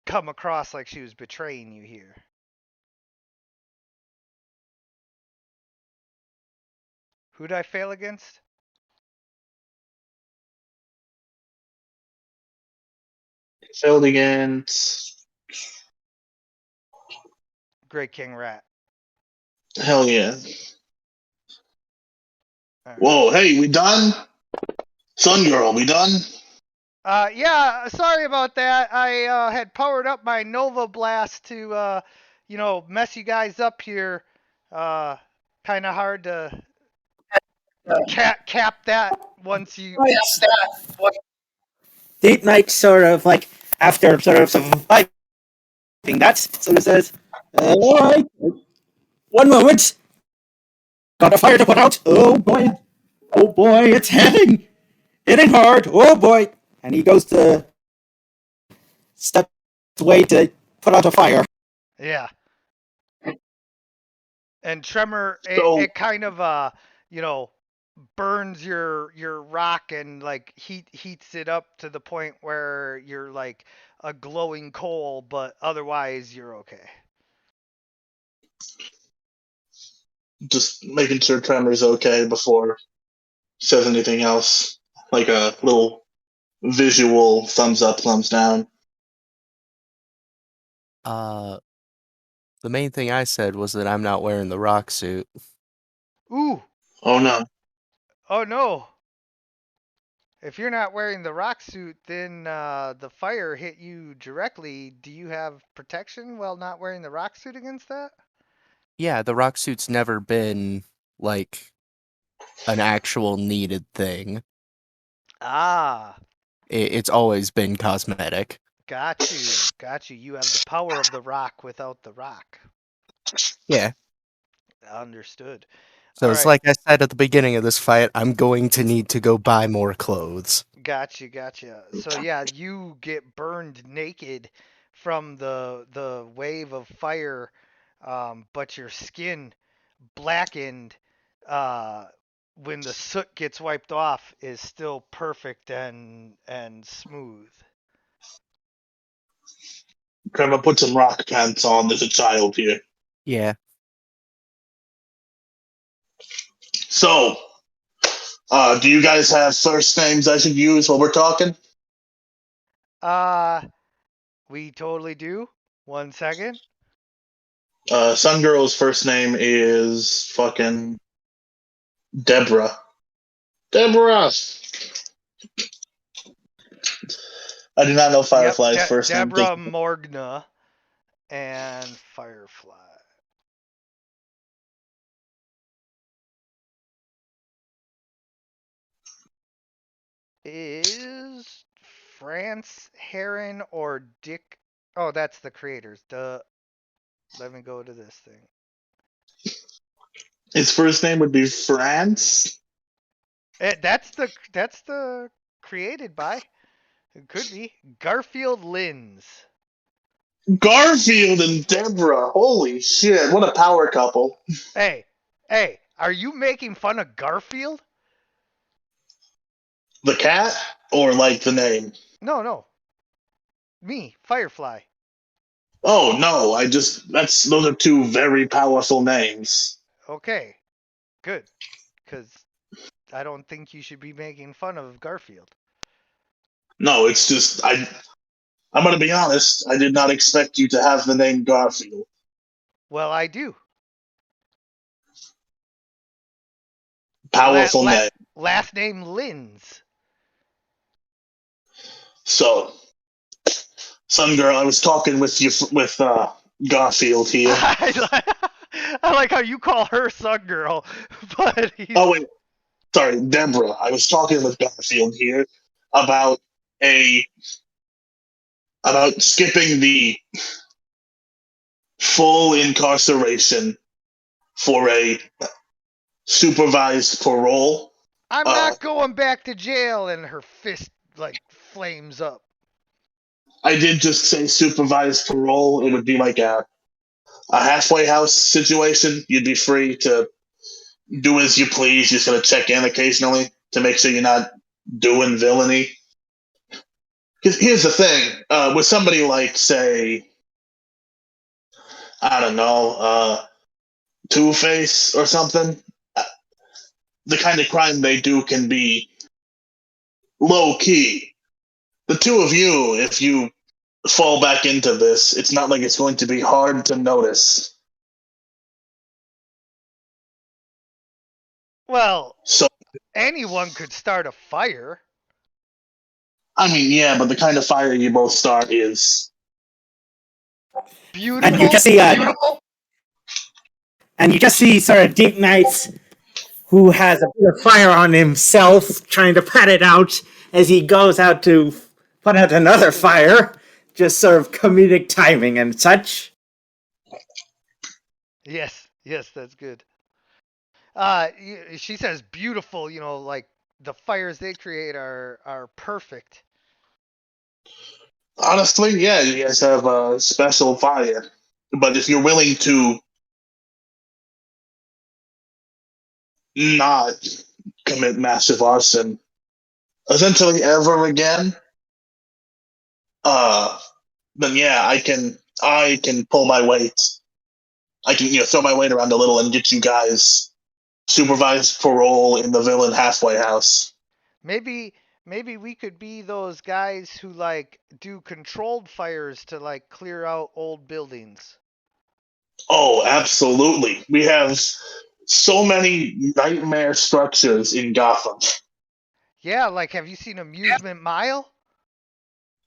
come across like she was betraying you here. Who'd I fail against? Failed against. Great King Rat. Hell yeah. All right. Whoa, hey, we done? Sun Girl, we done? Yeah, sorry about that. I had powered up my Nova Blast to, mess you guys up here. Kind of hard to cap that once you. Yes, that. Deep Knight sort of like after sort of surviving that sort of says, "All right, one moment, got a fire to put out. Oh boy, it's hitting hard. Oh boy!" And he goes to step away to put out a fire. Yeah. And Tremor, So, it kind of burns your rock and like heats it up to the point where you're like a glowing coal, but otherwise you're okay. just making sure Tremor's okay before he says anything else. Like a little visual thumbs up, thumbs down. The main thing I said was that I'm not wearing the rock suit. Ooh, Oh no. oh no. If you're not wearing the rock suit, then the fire hit you directly. Do you have protection while not wearing the rock suit against that? Yeah, the rock suit's never been like an actual needed thing. Ah, It's always been cosmetic. got you. Got you. You have the power of the rock without the rock. Yeah. Understood. So All it's right. like I said at the beginning of this fight, I'm going to need to go buy more clothes. Gotcha. So yeah, you get burned naked from the wave of fire, but your skin blackened when the soot gets wiped off is still perfect and smooth. Tremor, put some rock pants on. There's a child here. Yeah. So, do you guys have first names I should use while we're talking? Uh, we totally do. 1 second. Sun Girl's first name is fucking Deborah. Deborah! I do not know Yep, Firefly's first name. Deborah Morgna and Firefly. Is France Heron or Dick? Oh, that's the creators. Duh. Let me go to this thing. His first name would be France. That's the created by. It could be Garfield Lins. Garfield and Deborah. Holy shit! What a power couple. Hey, are you making fun of Garfield? The cat, or like the name? No. Me, Firefly. Oh no! Those are two very powerful names. Okay, good. Because I don't think you should be making fun of Garfield. No, it's just I'm gonna be honest. I did not expect you to have the name Garfield. Well, I do. Powerful name. Last name Lins. So, Sun Girl, I was talking with Garfield here. I like how you call her Sun Girl, but he's... Oh wait, sorry, Deborah. I was talking with Garfield here about about skipping the full incarceration for a supervised parole. I'm not going back to jail, and her fist like flames up. I did just say supervised parole. It would be like a halfway house situation. You'd be free to do as you please. You're just gonna check in occasionally to make sure you're not doing villainy. Because here's the thing: with somebody like, say, I don't know, Two-Face or something, the kind of crime they do can be low key. The two of you, if you fall back into this, it's not like it's going to be hard to notice. Well, So, anyone could start a fire. I mean, yeah, but the kind of fire you both start is Beautiful. And you just see sort of Deep Knights who has a bit of fire on himself, trying to pat it out as he goes out to put out another fire. Just sort of comedic timing and such. Yes, that's good. She says beautiful. Like the fires they create are perfect. honestly, yeah, you guys have a special fire. But if you're willing to not commit massive arson essentially ever again, uh, then yeah, I can pull my weight. I can throw my weight around a little and get you guys supervised parole in the villain halfway house. Maybe we could be those guys who like do controlled fires to like clear out old buildings. Oh, absolutely. We have so many nightmare structures in Gotham. Yeah, like have you seen Amusement Mile?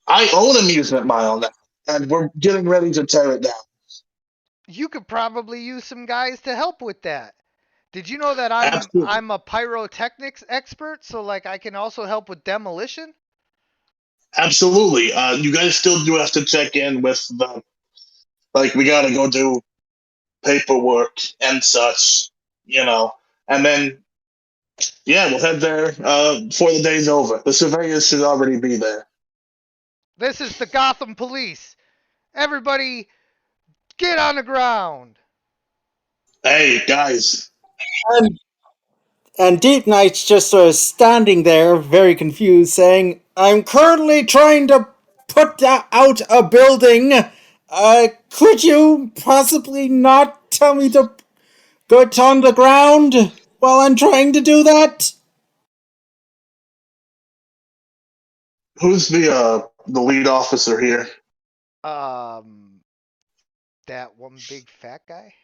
I own Amusement Mile now, and we're getting ready to tear it down. You could probably use some guys to help with that. Did you know that I'm Absolutely. I'm a pyrotechnics expert, so like I can also help with demolition? Absolutely. You guys still do have to check in with the, like, we gotta go do paperwork and such, and then, yeah, we'll head there before the day's over. The surveyors should already be there. This is the Gotham Police. Everybody get on the ground. Hey, guys. And Deep Knight's just sort of standing there, very confused, saying, "I'm currently trying to put out a building. Could you possibly not tell me to get on the ground while I'm trying to do that?" Who's the lead officer here? That one big fat guy?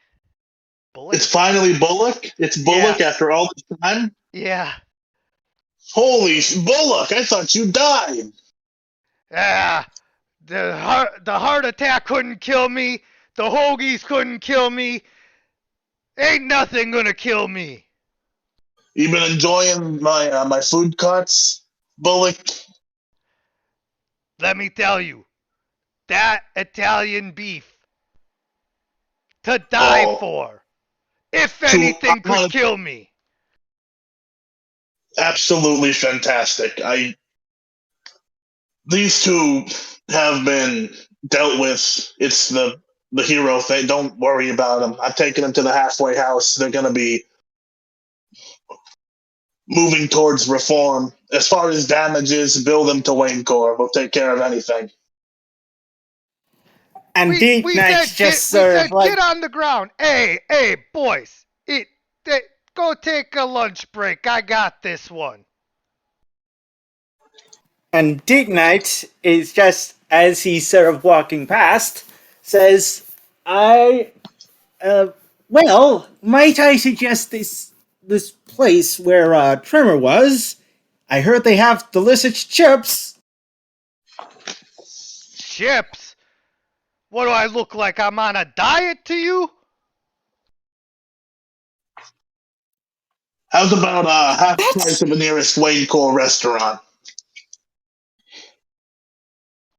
Bullock? It's finally Bullock? It's Bullock Yeah. after all this time? Yeah. Holy Bullock, I thought you died. Ah, the heart attack couldn't kill me. The hoagies couldn't kill me. Ain't nothing gonna kill me. You been enjoying my food cuts, Bullock? Let me tell you, that Italian beef to die for. If anything could kill me. Absolutely fantastic. These two have been dealt with. It's the hero thing. Don't worry about them. I've taken them to the halfway house. They're gonna be moving towards reform. As far as damages, bill them to Wayne Corps. We'll take care of anything. And Deep Knight's just sort of like, get on the ground. Hey, boys. Go take a lunch break. I got this one. and Deep Knight is just, as he's sort of walking past, says, well, might I suggest this place where Tremor was? I heard they have delicious chips." Chips? What do I look like? I'm on a diet to you? How's about half price of the nearest Wayne Corps restaurant?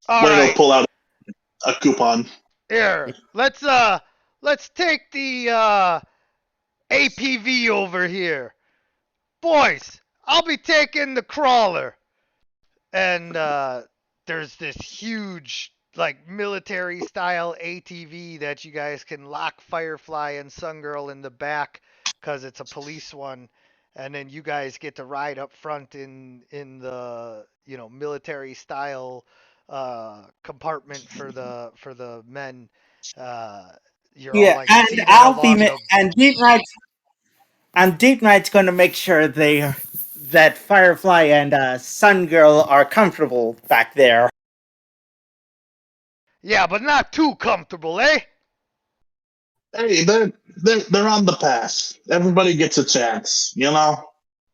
All Wayne will right. pull out a coupon. Here, let's take the APV over here. Boys, I'll be taking the crawler. And there's this huge like military style ATV that you guys can lock Firefly and Sungirl in the back cuz it's a police one, and then you guys get to ride up front in the, military style compartment for the men. You're all Yeah, like and seated I'll be along the and And Deep Knight's going to make sure that Firefly and Sun Girl are comfortable back there. Yeah, but not too comfortable, eh? Hey, they're on the path. Everybody gets a chance, you know?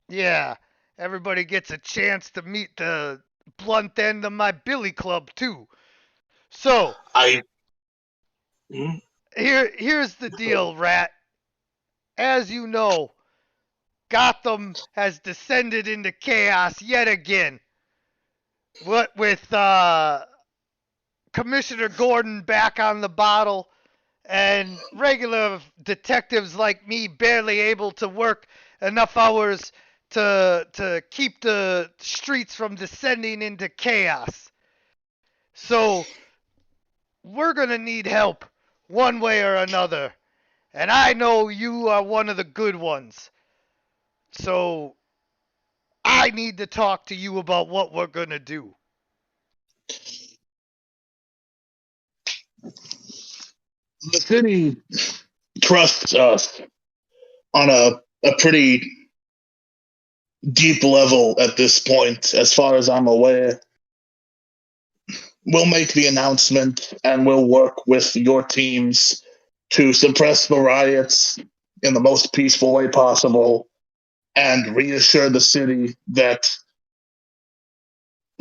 Yeah, everybody gets a chance to meet the blunt end of my billy club, too. So, I. Hmm? here's the deal, Rat. As you know, Gotham has descended into chaos yet again. What with Commissioner Gordon back on the bottle and regular detectives like me barely able to work enough hours to keep the streets from descending into chaos. So we're gonna need help one way or another. And I know you are one of the good ones. So I need to talk to you about what we're gonna do. The city trusts us on a pretty deep level at this point, as far as I'm aware. We'll make the announcement and we'll work with your teams to suppress the riots in the most peaceful way possible and reassure the city that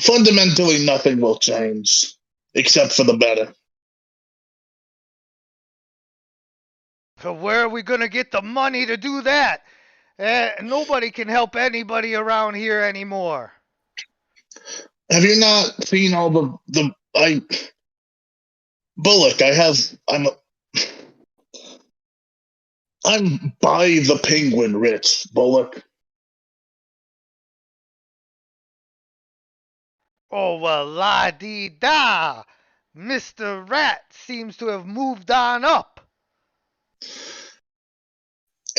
fundamentally nothing will change except for the better. So where are we gonna get the money to do that? Nobody can help anybody around here anymore. Have you not seen all the I Bullock? I'm by the penguin rich, Bullock. Oh, well, la-dee-da! Mr. Rat seems to have moved on up.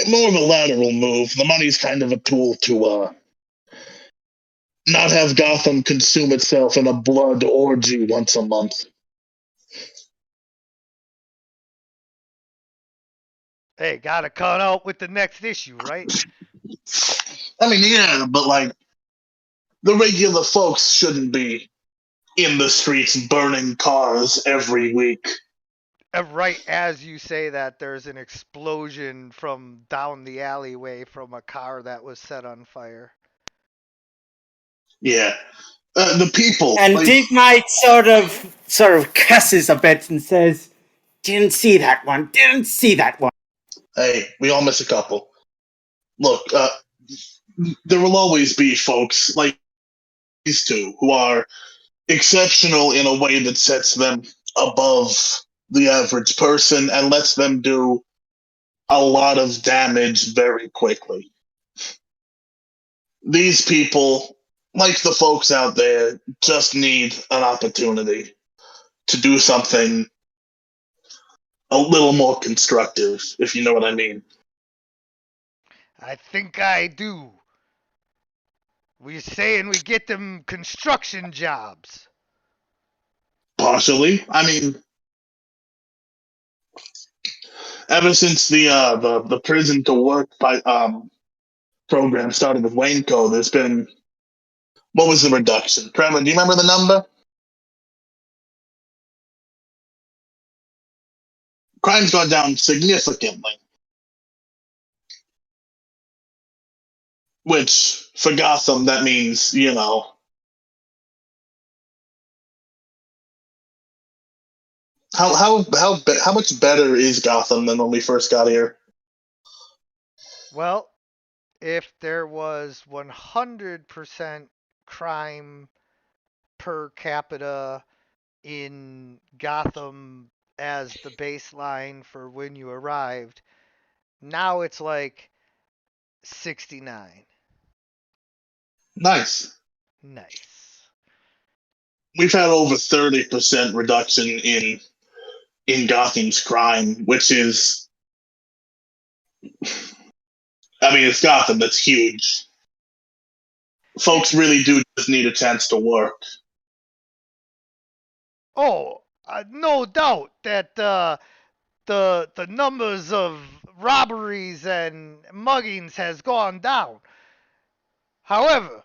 More of a lateral move. The money's kind of a tool to not have Gotham consume itself in a blood orgy once a month. Hey, gotta cut out with the next issue, right? I mean, yeah, but like the regular folks shouldn't be in the streets burning cars every week. Right as you say that, there's an explosion from down the alleyway from a car that was set on fire. Yeah, the people. And Like, Deep Knight sort of cusses a bit and says, "Didn't see that one. Didn't see that one." hey, we all miss a couple. Look, there will always be folks like these two who are exceptional in a way that sets them above the average person and lets them do a lot of damage very quickly. These people, like the folks out there, just need an opportunity to do something a little more constructive, if you know what I mean. I think I do. We're saying we get them construction jobs. Partially. I mean, ever since the prison to work program started with Waynco, there's been what was the reduction? Trevor, do you remember the number? Crime's gone down significantly, which for Gotham that means how much better is Gotham than when we first got here? Well, if there was 100% crime per capita in Gotham as the baseline for when you arrived, now it's like 69. Nice. Nice. We've had over 30% reduction in Gotham's crime, which is, I mean, it's Gotham. That's huge. Folks really do just need a chance to work. Oh, no doubt that the numbers of robberies and muggings has gone down. However,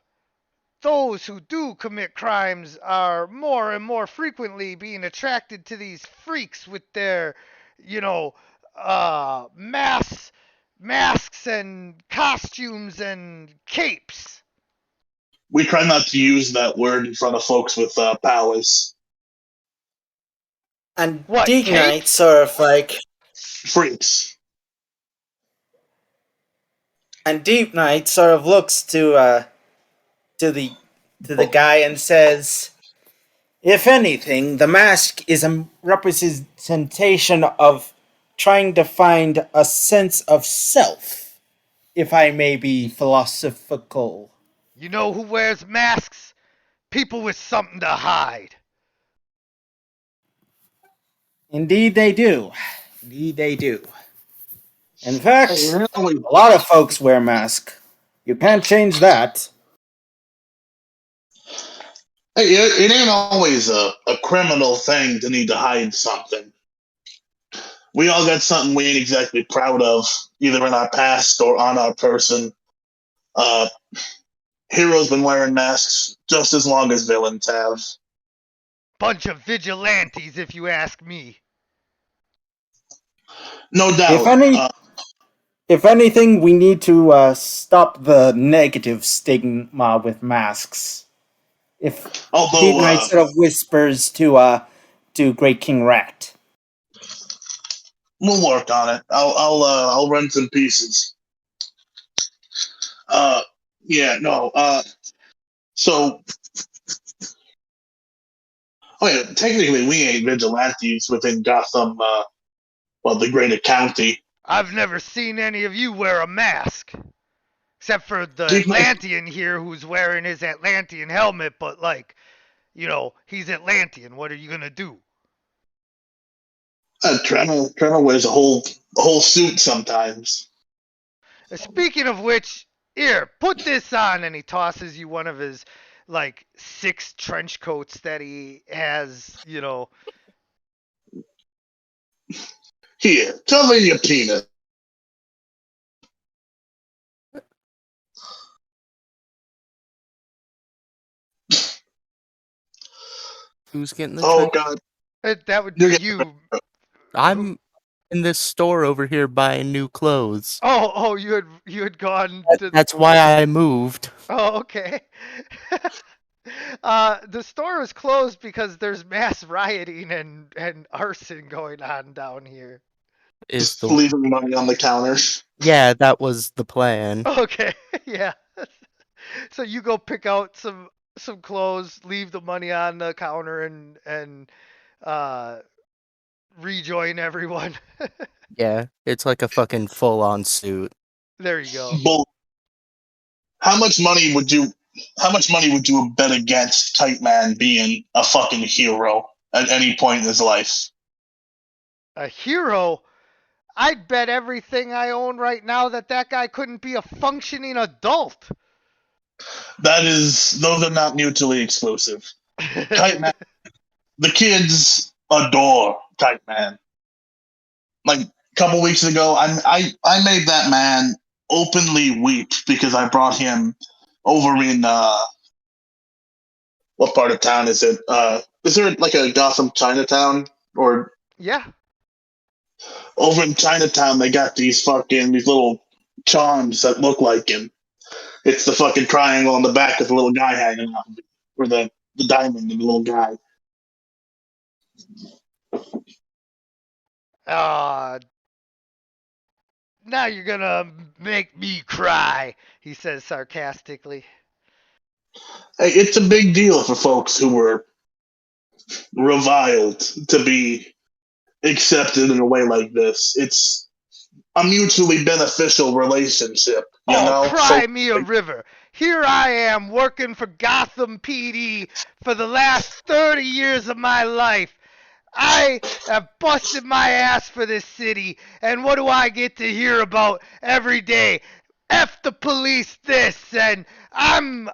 those who do commit crimes are more and more frequently being attracted to these freaks with their, you know, masks and costumes and capes. We try not to use that word in front of folks with powers. And What, Deep Knight capes? sort of like, Freaks. and Deep Knight sort of looks to the guy and says, "If anything, the mask is a representation of trying to find a sense of self, if I may be philosophical." You know who wears masks? People with something to hide. Indeed they do. Indeed they do. In fact, Hey, a lot of folks wear masks. You can't change that. it ain't always a criminal thing to need to hide something. We all got something we ain't exactly proud of, either in our past or on our person. Heroes been wearing masks just as long as villains have. Bunch of vigilantes, if you ask me. No If doubt. any, if anything, we need to stop the negative stigma with masks. If Deep Knight Although, sort of whispers to Great King Rat. we'll work on it. I'll run some pieces. Yeah, no. So, technically, we ain't vigilantes within Gotham. The greater county. I've never seen any of you wear a mask. Except for the Deep Knight- Atlantean here who's wearing his Atlantean helmet, but like, you know, he's Atlantean. What are you gonna do? Trevor wears a whole suit sometimes. Speaking of which, here, put this on, and he tosses you one of his like 6 trench coats that he has, you know. Here, cover your penis. Who's getting the Oh trick? God, That would You're be getting- you. I'm in this store over here buying new clothes. Oh, you had gone to. That's why I moved. Oh, okay. The store is closed because there's mass rioting and arson going on down here. Is just the leaving money on the counter. Yeah, that was the plan. Okay, yeah. So you go pick out some clothes, leave the money on the counter, and rejoin everyone. Yeah, it's like a fucking full-on suit. There you go. Bull. How much money would you bet against Kite Man being a fucking hero at any point in his life? A hero. I'd bet everything I own right now that guy couldn't be a functioning adult. Those are not mutually exclusive. Kite Man, the kids adore Kite Man. Like a couple weeks ago, I made that man openly weep because I brought him over in what part of town is it? Is there like a Gotham Chinatown or Yeah. over in Chinatown? They got these little charms that look like him. It's the fucking triangle on the back with the little guy hanging out, or the diamond and the little guy. Now you're gonna make me cry, he says sarcastically. Hey, it's a big deal for folks who were reviled to be accepted in a way like this. It's a mutually beneficial relationship, you know? Cry me a river. Here I am working for Gotham PD for the last 30 years of my life. I have busted my ass for this city, and what do I get to hear about every day? F the police this, and I'm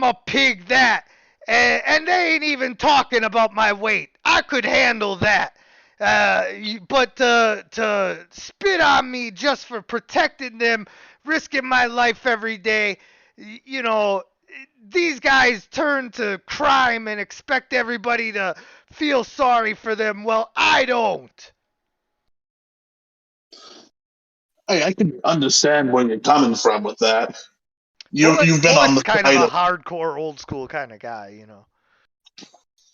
a pig that, and they ain't even talking about my weight. I could handle that. But to spit on me just for protecting them, risking my life every day, you know, these guys turn to crime and expect everybody to feel sorry for them. Well, I don't. Hey, I can understand where you're coming from with that. You've been on Bullock's the kind of side a of, hardcore, old school kind of guy, you know.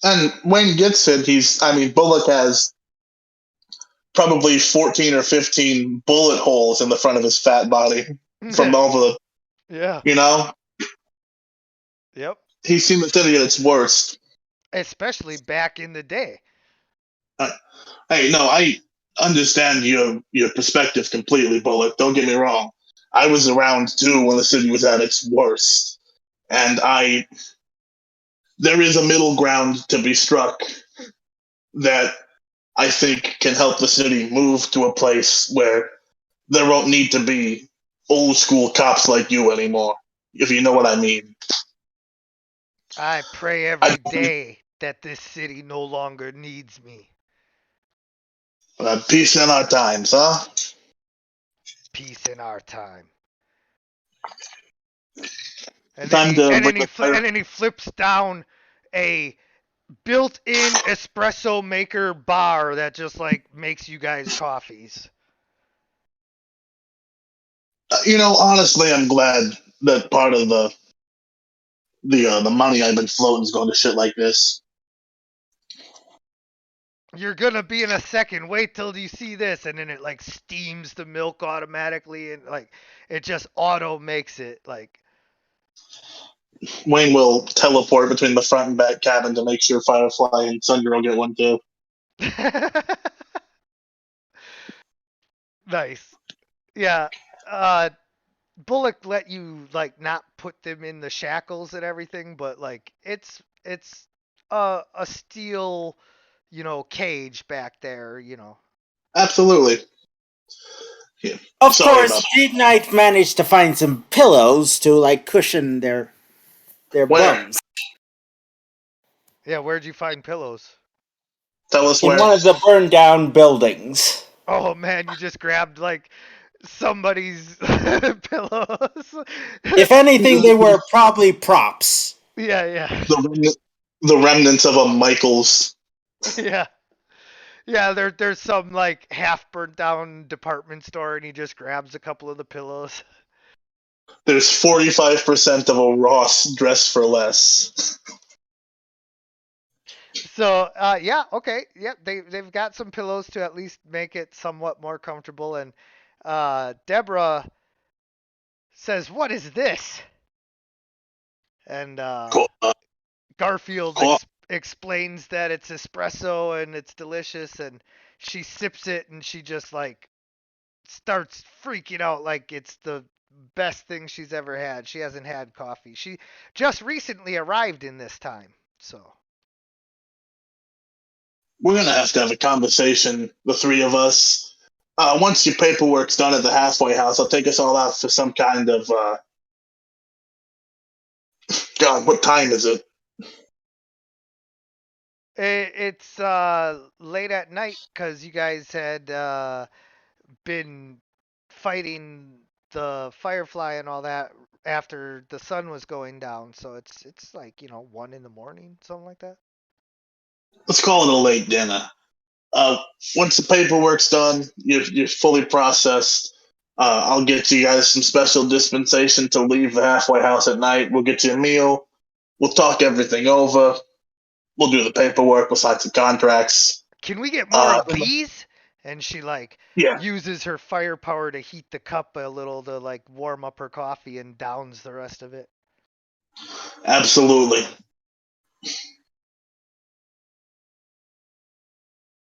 and Wayne gets it. Bullock has probably 14 or 15 bullet holes in the front of his fat body from all the, Yeah. you know, Yep. he's seen the city at its worst. Especially back in the day. Hey, no, I understand your perspective completely, Bullock. Don't get me wrong. I was around too when the city was at its worst, and there is a middle ground to be struck that I think can help the city move to a place where there won't need to be old school cops like you anymore, if you know what I mean. I pray I, every day that this city no longer needs me. Peace in our times, huh? Peace in our time. And then Time he to and bring then he the fli- fire. and then he flips down a built-in espresso maker bar that just like makes you guys coffees. Honestly, I'm glad that part of the money I've been floating is going to shit like this. You're gonna be in a second. Wait till you see this, and then it like steams the milk automatically, and like it just auto makes it like. Wayne will teleport between the front and back cabin to make sure Firefly and Sundero get one too. Nice. Yeah. Uh, Bullock let you like not put them in the shackles and everything, but like it's a steel, cage back there, Absolutely. Yeah. Of Sorry course, about Green Knight managed to find some pillows to like cushion their where. bums Yeah, where'd you find pillows? Tell us in where. one of the burned down buildings. Oh man, you just grabbed like somebody's pillows. If anything, they were probably props. Yeah, yeah. The remnants of a Michaels. Yeah. Yeah, there's some like half burnt down department store and he just grabs a couple of the pillows. There's 45% of a Ross dress for less. So, yeah, okay. Yep, they've got some pillows to at least make it somewhat more comfortable and Deborah says, "What is this?" And Cool. Garfield Cool. explains that it's espresso and it's delicious and she sips it and she just like starts freaking out like it's the best thing she's ever had. She hasn't had coffee. She just recently arrived in this time. So, We're going to have a conversation, the three of us. Once your paperwork's done at the halfway house, I'll take us all out for some kind of. God, what time is it? it's late at night cuz you guys had been fighting the firefly and all that after the sun was going down. So it's like, 1 in the morning, something like that. Let's call it a late dinner. Uh, Once the paperwork's done, you're fully processed. I'll get you guys some special dispensation to leave the halfway house at night. We'll get you a meal. We'll talk everything over. We'll do the paperwork. We'll sign some contracts. Can we get more of Uh, these? And she like yeah, uses her firepower to heat the cup a little to like warm up her coffee and downs the rest of it. absolutely.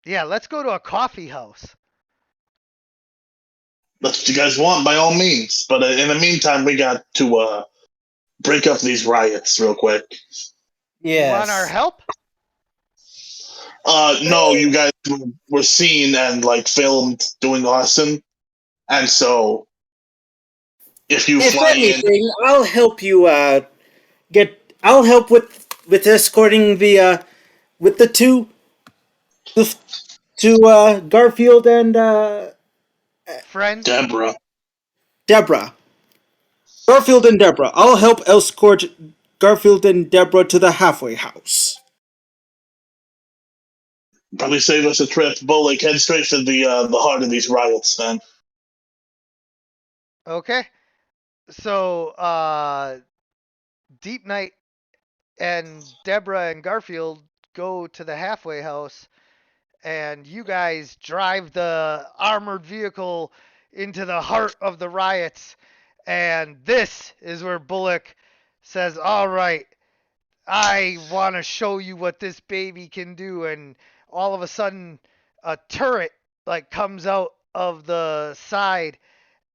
Yeah, let's go to a coffee house. That's what you guys want, by all means. But in the meantime, we got to break up these riots real quick. You want our Yes. help? No, you guys were seen and like filmed doing arson, and so if you If fly in, anything, I'll help you I'll help with escorting the with the to Garfield and Friend? Deborah. Deborah. Garfield and Deborah. I'll help escort Garfield and Deborah to the halfway house. Probably save us a trip. Bullock, head straight for the heart of these riots, then. Okay. So, Deep Night and Deborah and Garfield go to the halfway house, and you guys drive the armored vehicle into the heart of the riots. And this is where Bullock says, "All right, I want to show you what this baby can do." And all of a sudden, a turret like comes out of the side,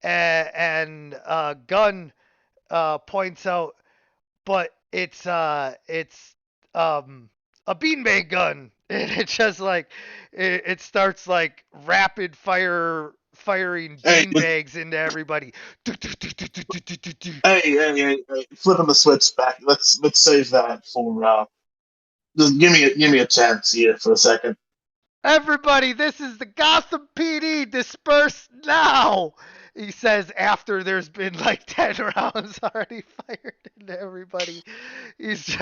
and a gun points out, but it's a beanbag gun, and it just like it starts like rapid firing Hey, beanbags into everybody. hey, flipping the switch back. Let's save that for. Just give me a chance here for a second. Everybody, this is the Gotham PD. Disperse now, he says after there's been like 10 rounds already fired into everybody. He's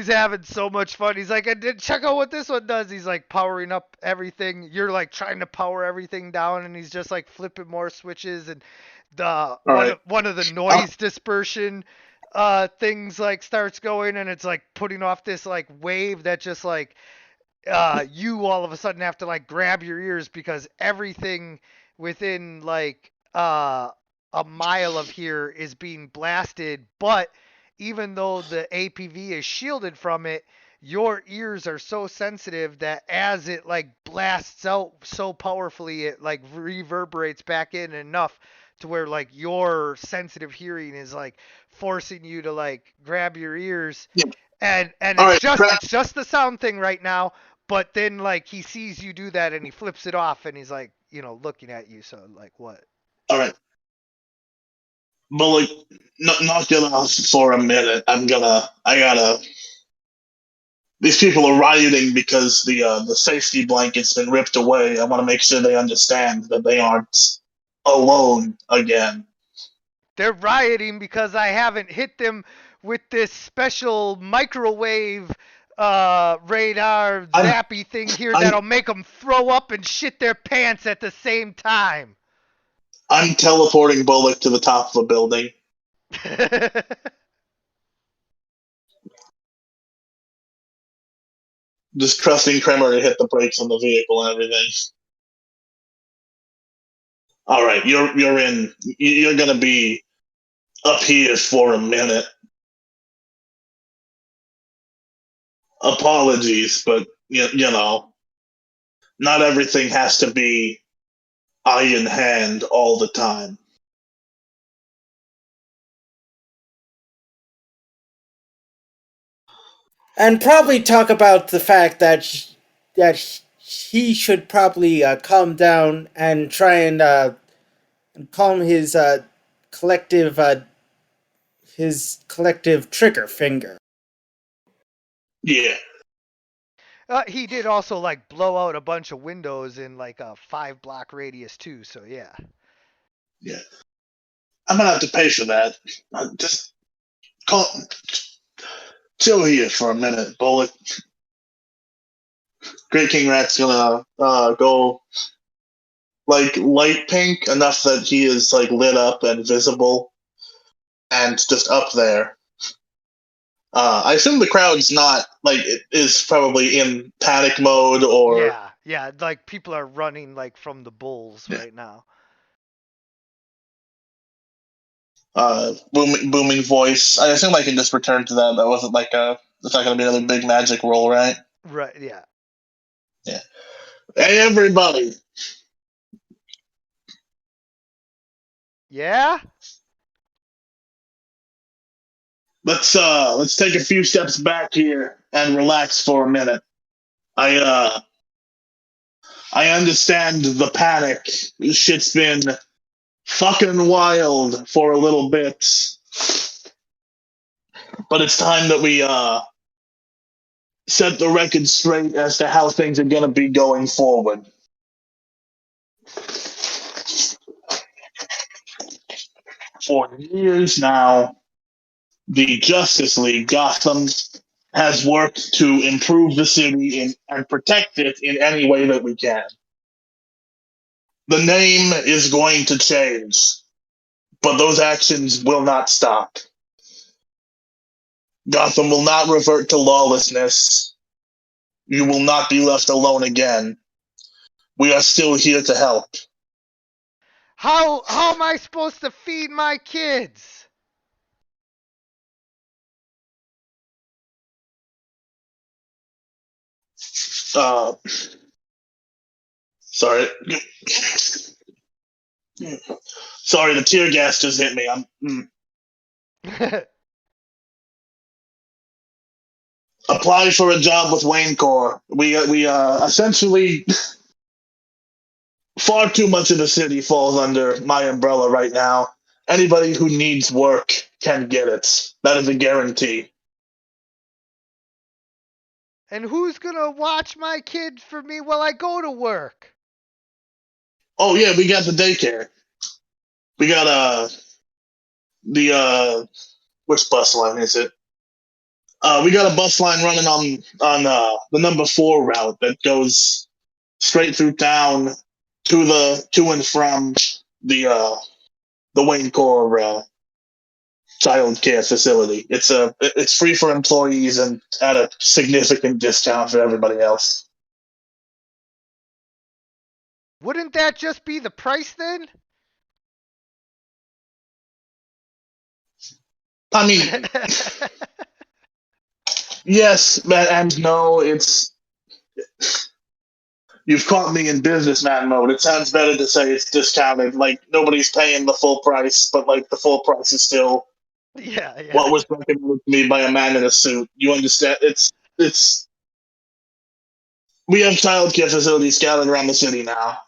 having so much fun. He's like, I did check out what this one does. He's like powering up everything. You're like trying to power everything down, and he's just like flipping more switches, and the one of the noise dispersion things like starts going, and it's like putting off this like wave that just like you all of a sudden have to like grab your ears, because everything within like a mile of here is being blasted. But even though the APV is shielded from it, your ears are so sensitive that as it like blasts out so powerfully, it like reverberates back in enough to where like your sensitive hearing is like forcing you to like grab your ears. Yeah. And All it's right, it's just the sound thing right now. But then like he sees you do that and he flips it off, and he's like, looking at you. So like, what? all right. Bullock, knock it off for a minute. I gotta. These people are rioting because the safety blanket's been ripped away. I want to make sure they understand that they aren't alone again. They're rioting because I haven't hit them with this special microwave radar I'm, zappy thing here I'm that'll make them throw up and shit their pants at the same time. I'm teleporting Bullock to the top of a building. Just trusting Kremer to hit the brakes on the vehicle and everything. All right, you're in. You're gonna be up here for a minute. Apologies, but not everything has to be eye in hand all the time. And probably talk about the fact that he should probably calm down and try and calm collective his collective trigger finger. Yeah. He did also like blow out a bunch of windows in like a 5-block radius too. So yeah. Yeah. I'm gonna have to pay for that. Just chill here for a minute, Bullock. Great King Rat's gonna go like light pink enough that he is like lit up and visible, and just up there. I assume the crowd's not like it is probably in panic mode or Yeah, like people are running like from the bulls right now. Booming voice. I assume I can just return to that. That wasn't like it's not gonna be another big magic roll, right? Right, yeah. Yeah. Hey everybody. Yeah? Let's take a few steps back here and relax for a minute. I understand the panic. This shit's been fucking wild for a little bit. But it's time that we set the record straight as to how things are going to be going forward. For years now, the Justice League, Gotham, has worked to improve the city and protect it in any way that we can. The name is going to change, but those actions will not stop. Gotham will not revert to lawlessness. You will not be left alone again. We are still here to help. How am I supposed to feed my kids? Sorry. Sorry, the tear gas just hit me. Apply for a job with Wayne Corps. We essentially far too much of the city falls under my umbrella right now. Anybody who needs work can get it. That is a guarantee. And who's gonna watch my kids for me while I go to work? Oh yeah, we got the daycare. We got which bus line is it? We got a bus line running on the number 4 route that goes straight through town to and from the Wayne Corps child care facility. It's free for employees and at a significant discount for everybody else. Wouldn't that just be the price then? I mean, yes, and no. You've caught me in businessman mode. It sounds better to say it's discounted, like nobody's paying the full price, but like the full price is still yeah. what was recommended to me by a man in a suit. You understand? It's we have childcare facilities scattered around the city now.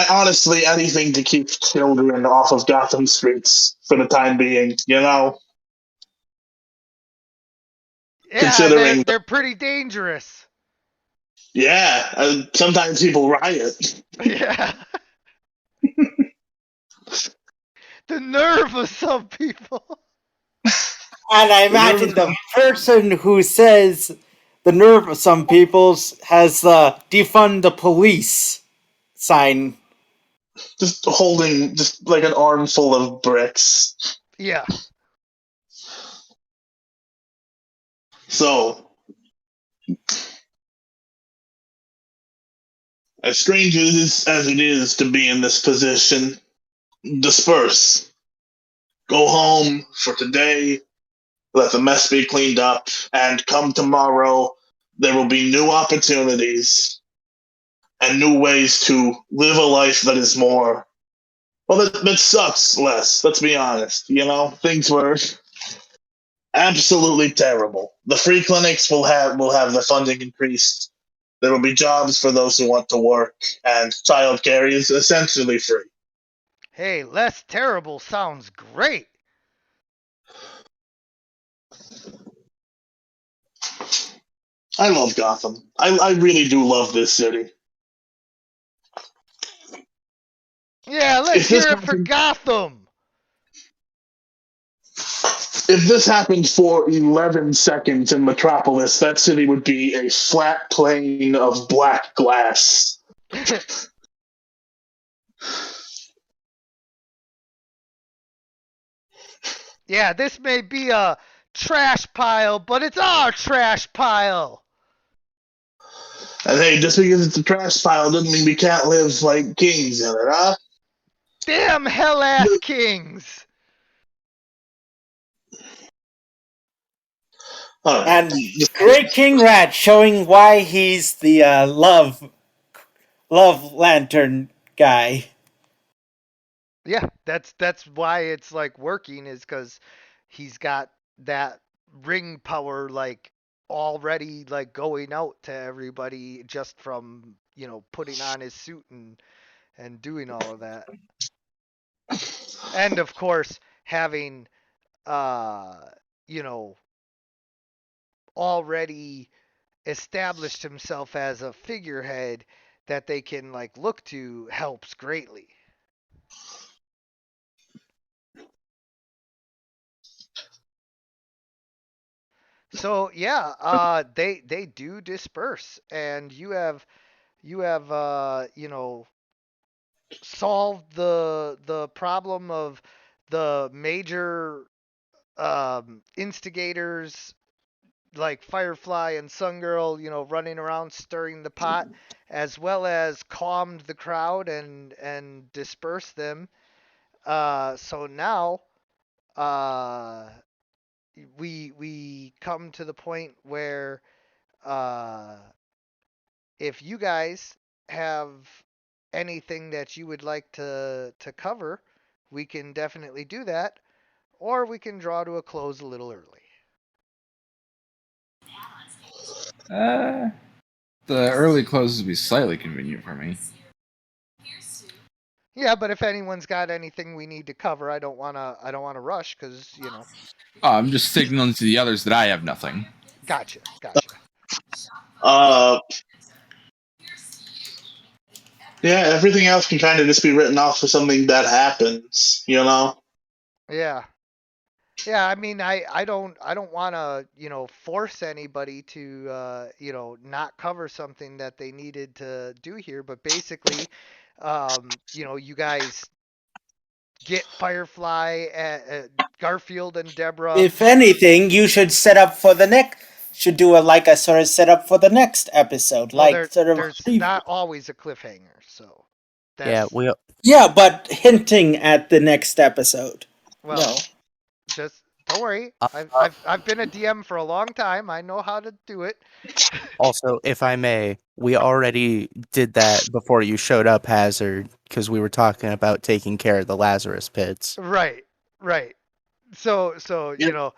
Honestly, anything to keep children off of Gotham streets for the time being, you know. Yeah, Considering, they're pretty dangerous. yeah, sometimes people riot. Yeah. The nerve of some people. And I imagine the person who says the nerve of some people's has the defund the police sign. Just holding just like an armful of bricks. Yeah. So, as strange as it is to be in this position, disperse. Go home for today. Let the mess be cleaned up. And come tomorrow, there will be new opportunities and new ways to live a life that is more. Well, that sucks less. Let's be honest. You know, things were absolutely terrible. The free clinics will have the funding increased. There will be jobs for those who want to work, and childcare is essentially free. Hey, less terrible sounds great. I love Gotham. I really do love this city. Yeah, let's hear it for Gotham. If this happened for 11 seconds in Metropolis, that city would be a flat plane of black glass. Yeah, this may be a trash pile, but it's our trash pile. And hey, just because it's a trash pile doesn't mean we can't live like kings in it, huh? Damn hell-ass kings. Right. And Great King Rat showing why he's the love lantern guy. Yeah, that's why it's like working, is because he's got that ring power like already like going out to everybody just from putting on his suit and doing all of that. And of course having uh you know already established himself as a figurehead that they can like look to helps greatly. So yeah, they do disperse, and you have solved the problem of the major instigators like Firefly and Sungirl, running around stirring the pot, as well as calmed the crowd and dispersed them. So now uh, we come to the point where uh, if you guys have anything that you would like to cover, we can definitely do that, or we can draw to a close a little early. The early closes would be slightly convenient for me. Yeah, but if anyone's got anything we need to cover, I don't wanna rush because Oh, I'm just signaling to the others that I have nothing. Gotcha. Uh, yeah, everything else can kind of just be written off for something that happens, you know? Yeah. Yeah, I mean, I don't want to, force anybody to, not cover something that they needed to do here. But basically, you guys get Firefly, Garfield, and Deborah. If anything, you should set up for the next. Should do a sort of setup for the next episode, Well, like sort of. there's not always a cliffhanger, so Yeah, that's Yeah, but hinting at the next episode. well, No. just don't worry. Uh, I've been a DM for a long time. I know how to do it. Also, if I may, we already did that before you showed up, Hazard, because we were talking about taking care of the Lazarus pits. Right, right. So Yep.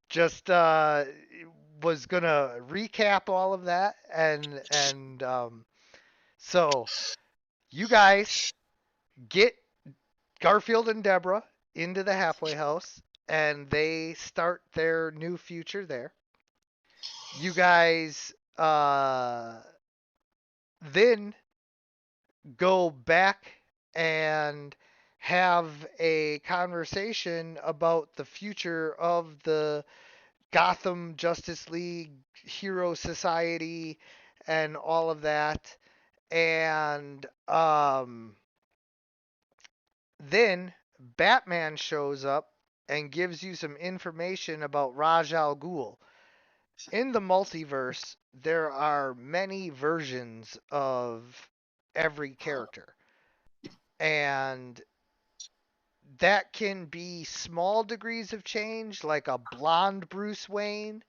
just was gonna recap all of that, and so you guys get Garfield and Deborah into the halfway house, and they start their new future there. You guys then go back and have a conversation about the future of the Gotham Justice League Hero Society and all of that. And then Batman shows up and gives you some information about Raj Al Ghul. In the multiverse, there are many versions of every character. And that can be small degrees of change, like a blonde Bruce Wayne,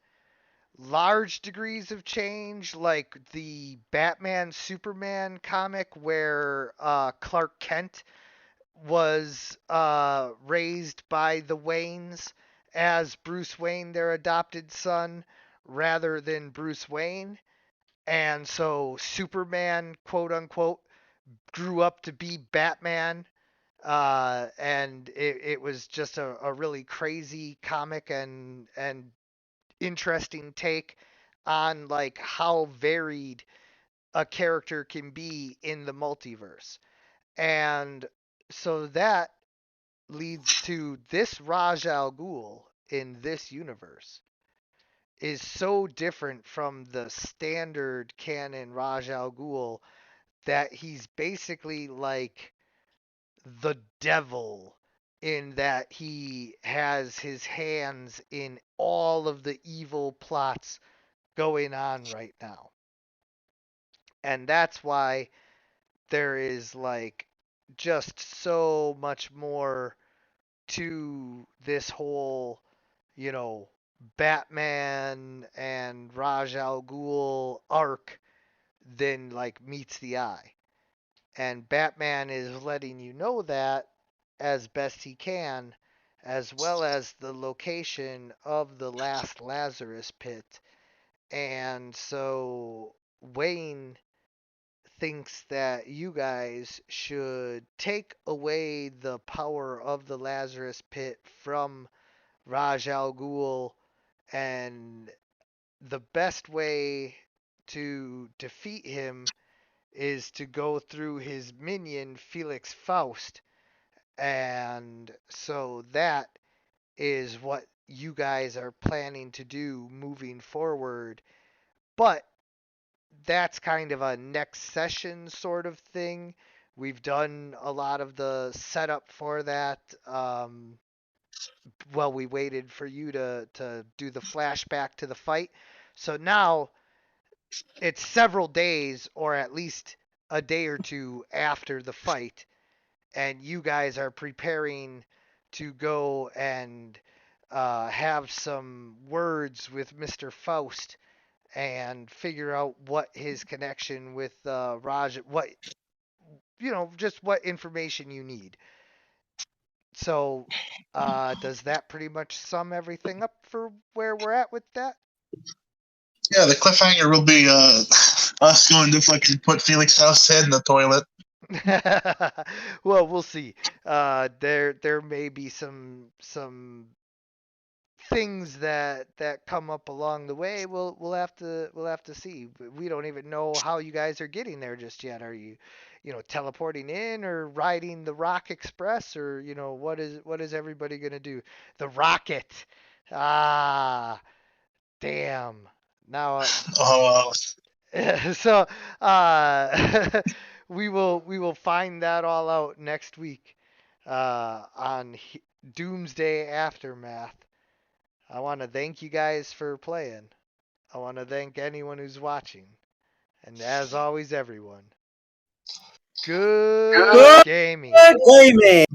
large degrees of change, like the Batman Superman comic where Clark Kent was raised by the Waynes as Bruce Wayne, their adopted son, rather than Bruce Wayne. And so Superman, quote unquote, grew up to be Batman. And it was just a really crazy comic and interesting take on like how varied a character can be in the multiverse. And so that leads to this Raj Al Ghul in this universe is so different from the standard canon Raj Al Ghul that he's basically like the devil in that he has his hands in all of the evil plots going on right now. And that's why there is like just so much more to this whole, you know, Batman and Raj Al Ghul arc than like meets the eye. And Batman is letting you know that as best he can, as well as the location of the last Lazarus pit. And so Wayne thinks that you guys should take away the power of the Lazarus pit from Raj Al Ghul and the best way to defeat him is to go through his minion Felix Faust. And so that is what you guys are planning to do moving forward. But that's kind of a next session sort of thing. We've done a lot of the setup for that. Well, we waited for you to do the flashback to the fight. So now it's several days, or at least a day or two after the fight, and you guys are preparing to go and have some words with Mr. Faust and figure out what his connection with Raj, what just what information you need. So, does that pretty much sum everything up for where we're at with that? Yeah, the cliffhanger will be us going to fucking put Felix Faust's head in the toilet. Well, we'll see. There may be some things that come up along the way. We'll have to see. We don't even know how you guys are getting there just yet. Are you, teleporting in or riding the Rock Express, or what is everybody gonna do? The rocket. Ah, damn. Now, Oh, so uh, we will find that all out next week on Doomsday Aftermath. I want to thank you guys for playing. I want to thank anyone who's watching. And as always, everyone, good Good gaming. gaming.